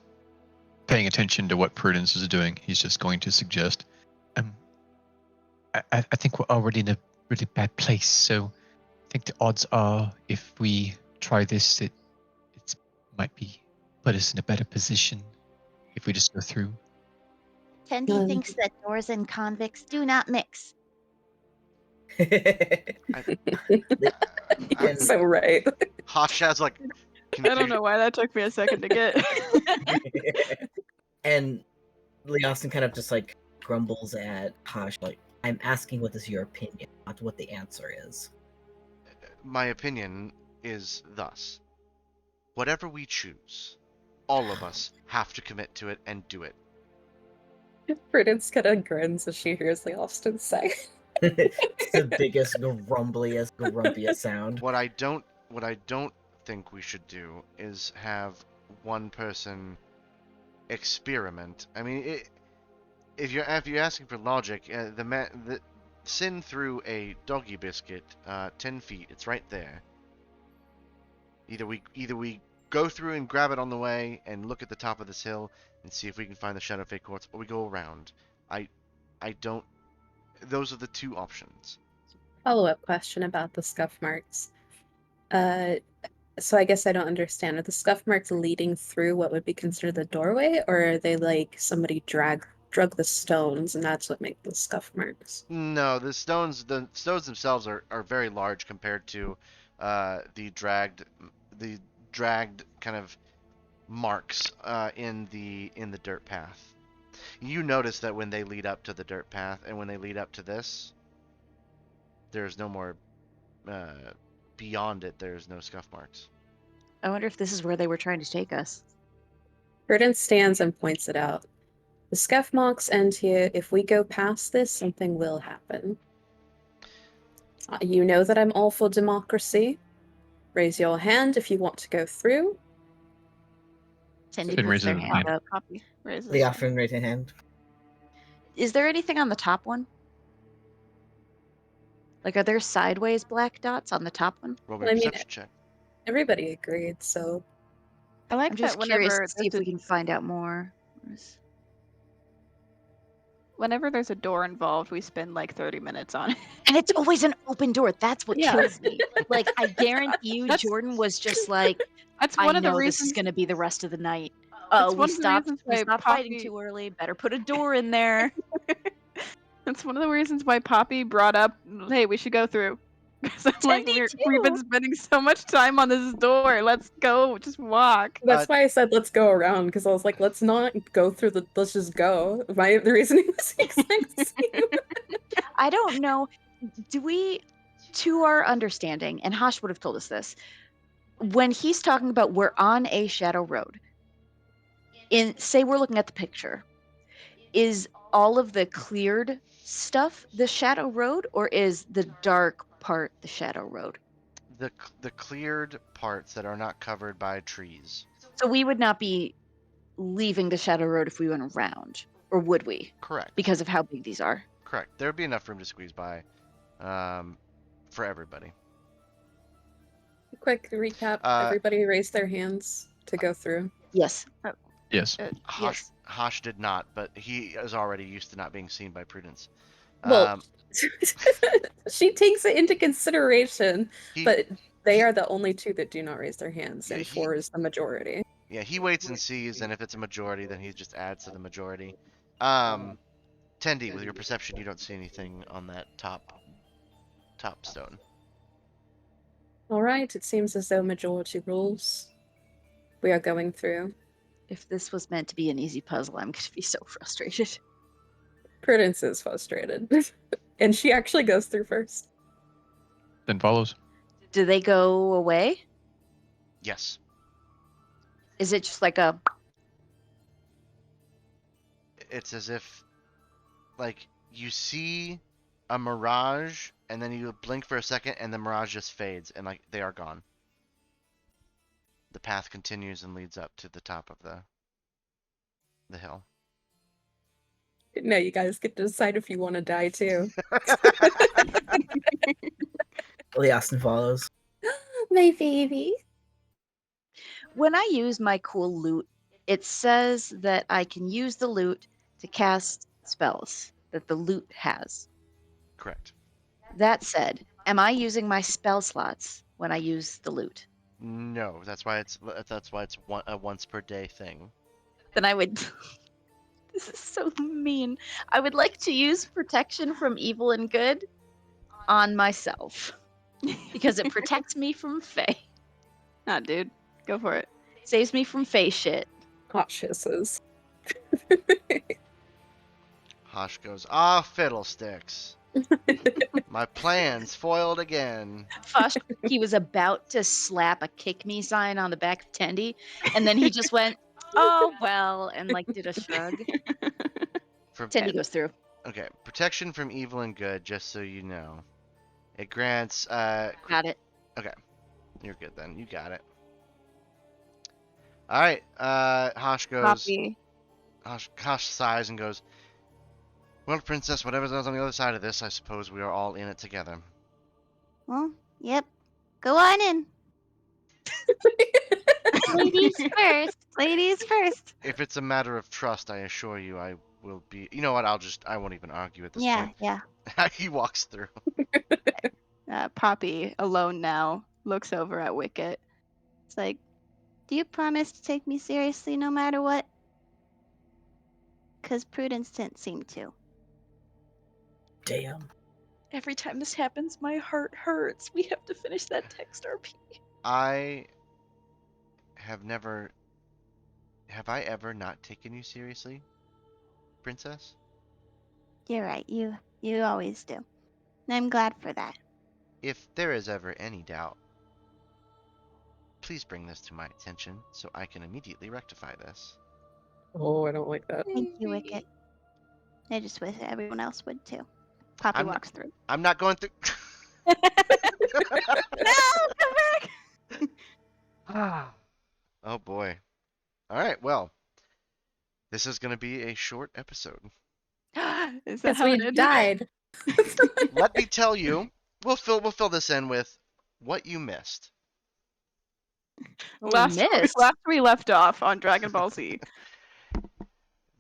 paying attention to what Prudence is doing, he's just going to suggest, I think we're already in a really bad place, so I think the odds are if we try this, it might be put us in a better position if we just go through. Tendi Um, thinks that doors and convicts do not mix. You're And- so right. Hotshot's like, I don't know why that took me a second to get. And Lee Austin kind of just like grumbles at Hosh, like, I'm asking what is your opinion, not what the answer is. My opinion is thus. Whatever we choose, all of us have to commit to it and do it. Prudence kind of grins as she hears the Austin say. It's the biggest, grumpiest sound. What I don't think we should do is have one person experiment. I mean, if you're asking for logic, the Sin threw a doggy biscuit 10 feet. It's right there. Either we go through and grab it on the way and look at the top of this hill and see if we can find the Shadow Fate Quartz, or we go around. I don't. Those are the two options. Follow-up question about the scuff marks. So I guess I don't understand. Are the scuff marks leading through what would be considered the doorway, or are they like somebody drug the stones and that's what makes the scuff marks? No, the stones themselves are very large compared to the dragged kind of marks in the dirt path. You notice that when they lead up to the dirt path and when they lead up to this, there's no more beyond it. There's no scuff marks. I wonder if this is where they were trying to take us. Prudence stands and points it out. The scuff marks end here. If we go past this, something will happen. You know that I'm all for democracy. Raise your hand if you want to go through. Tendi Sin puts raises their his hand hand. up. Copy. Raises. Lee Austin raised a hand. Is there anything on the top one? Like, are there sideways black dots on the top one? Roll me Well, a I mean, perception check. Everybody agreed, so I like I'm that just curious whenever to see if we can find out more. whenever there's a door involved, we spend like 30 minutes on it. And it's always an open door. That's what Yeah. kills me. Like, I guarantee you, That's- Jordan was just like, That's I one of the know this is reasons. going to be the rest of the night. It's We one of the stopped. reasons We why stopped fighting Poppy- too early. Better put a door in there. That's one of the reasons why Poppy brought up, hey, we should go through. Because I'm like, Tendi we've been too. spending so much time on this door. Let's go, just walk. that's why I said let's go around, because I was like, let's not go through let's just go. The reasoning was the exact same. I don't know. Do we, to our understanding, and Hosh would have told us this, when he's talking about we're on a shadow road, say we're looking at the picture, is all of the cleared stuff the shadow road, or is the dark part the shadow road? The cleared parts that are not covered by trees. So we would not be leaving the shadow road if we went around, or would we? Correct. Because of how big these are. Correct. There would be enough room to squeeze by for everybody. Quick recap. Everybody raised their hands to go through. Yes. Yes. Hosh did not, but he is already used to not being seen by Prudence. Well, she takes it into consideration, but they are the only two that do not raise their hands, Yeah, and 4 is the majority. Yeah, he waits and sees, and if it's a majority, then he just adds to the majority. Tendi, with your perception, you don't see anything on that top stone. All right, it seems as though majority rules. We are going through. If this was meant to be an easy puzzle, I'm going to be so frustrated. Prudence is frustrated, and she actually goes through first. Then follows. Do they go away? Yes. Is it just like a... It's as if, like, you see a mirage, and then you blink for a second, and the mirage just fades, and, like, they are gone. The path continues and leads up to the top of the hill. No, you guys get to decide if you want to die too. Lee Austin follows. My baby. When I use my cool loot, it says that I can use the loot to cast spells that the loot has. Correct. That said, am I using my spell slots when I use the loot? No, that's why it's a once per day thing. Then I would. This is so mean. I would like to use protection from evil and good on myself because it protects me from Fae. Nah, dude, go for it. Saves me from Fae shit. Hot hisses. Hosh goes, ah, fiddlesticks. My plans foiled again. Fosh, he was about to slap a kick me sign on the back of Tendy, and then he just went, oh, well, and like did a shrug. From Tendy goes through. Okay, protection from evil and good, just so you know. It grants Got it. Okay. You're good then. You got it. Alright, Hosh goes Copy. Hosh sighs and goes, well, Princess, whatever's on the other side of this, I suppose we are all in it together. Well, yep. Go on in. Ladies first. Ladies first. If it's a matter of trust, I assure you I will be. You know what? I won't even argue at this Yeah, point. yeah. He walks through. Poppy, alone now, looks over at Wicket. It's like, do you promise to take me seriously no matter what? Because Prudence didn't seem to. Damn. Every time this happens, my heart hurts. We have to finish that text RP. I have never. Have I ever not taken you seriously, Princess? You're right. You always do. And I'm glad for that. If there is ever any doubt, please bring this to my attention so I can immediately rectify this. Oh, I don't like that. Thank you, Wicket. I just wish everyone else would too. Poppy I'm- walks through. I'm not going through. No, come back! Oh boy. All right, well, this is going to be a short episode. Is that Because how it we ended? died. Let me tell you, we'll fill this in with what you missed. Last missed. we left off on Dragon Ball Z.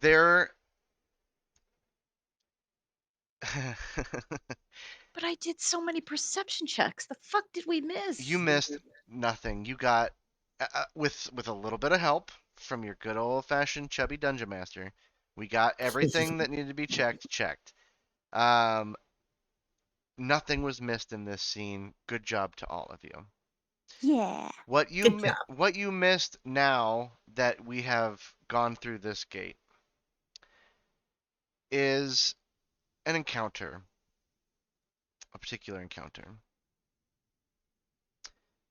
There. But I did so many perception checks. The fuck did we miss? You missed nothing. You got with a little bit of help from your good old-fashioned chubby dungeon master. We got everything that needed to be checked. Nothing was missed in this scene. Good job to all of you. Yeah. What you Good job. what you missed now that we have gone through this gate is an encounter, a particular encounter.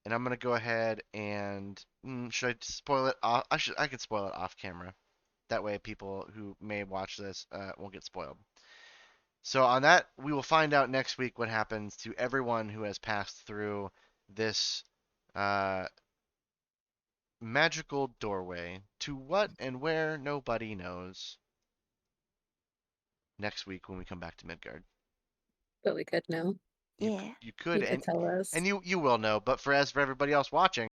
And I'm gonna go ahead and should I spoil it off? I could spoil it off camera. That way, people who may watch this won't get spoiled. So on that, we will find out next week what happens to everyone who has passed through this magical doorway. To what and where, nobody knows. Next week when we come back to Midgard. But we could know. Yeah. You could, You could tell us. and you will know. But for everybody else watching.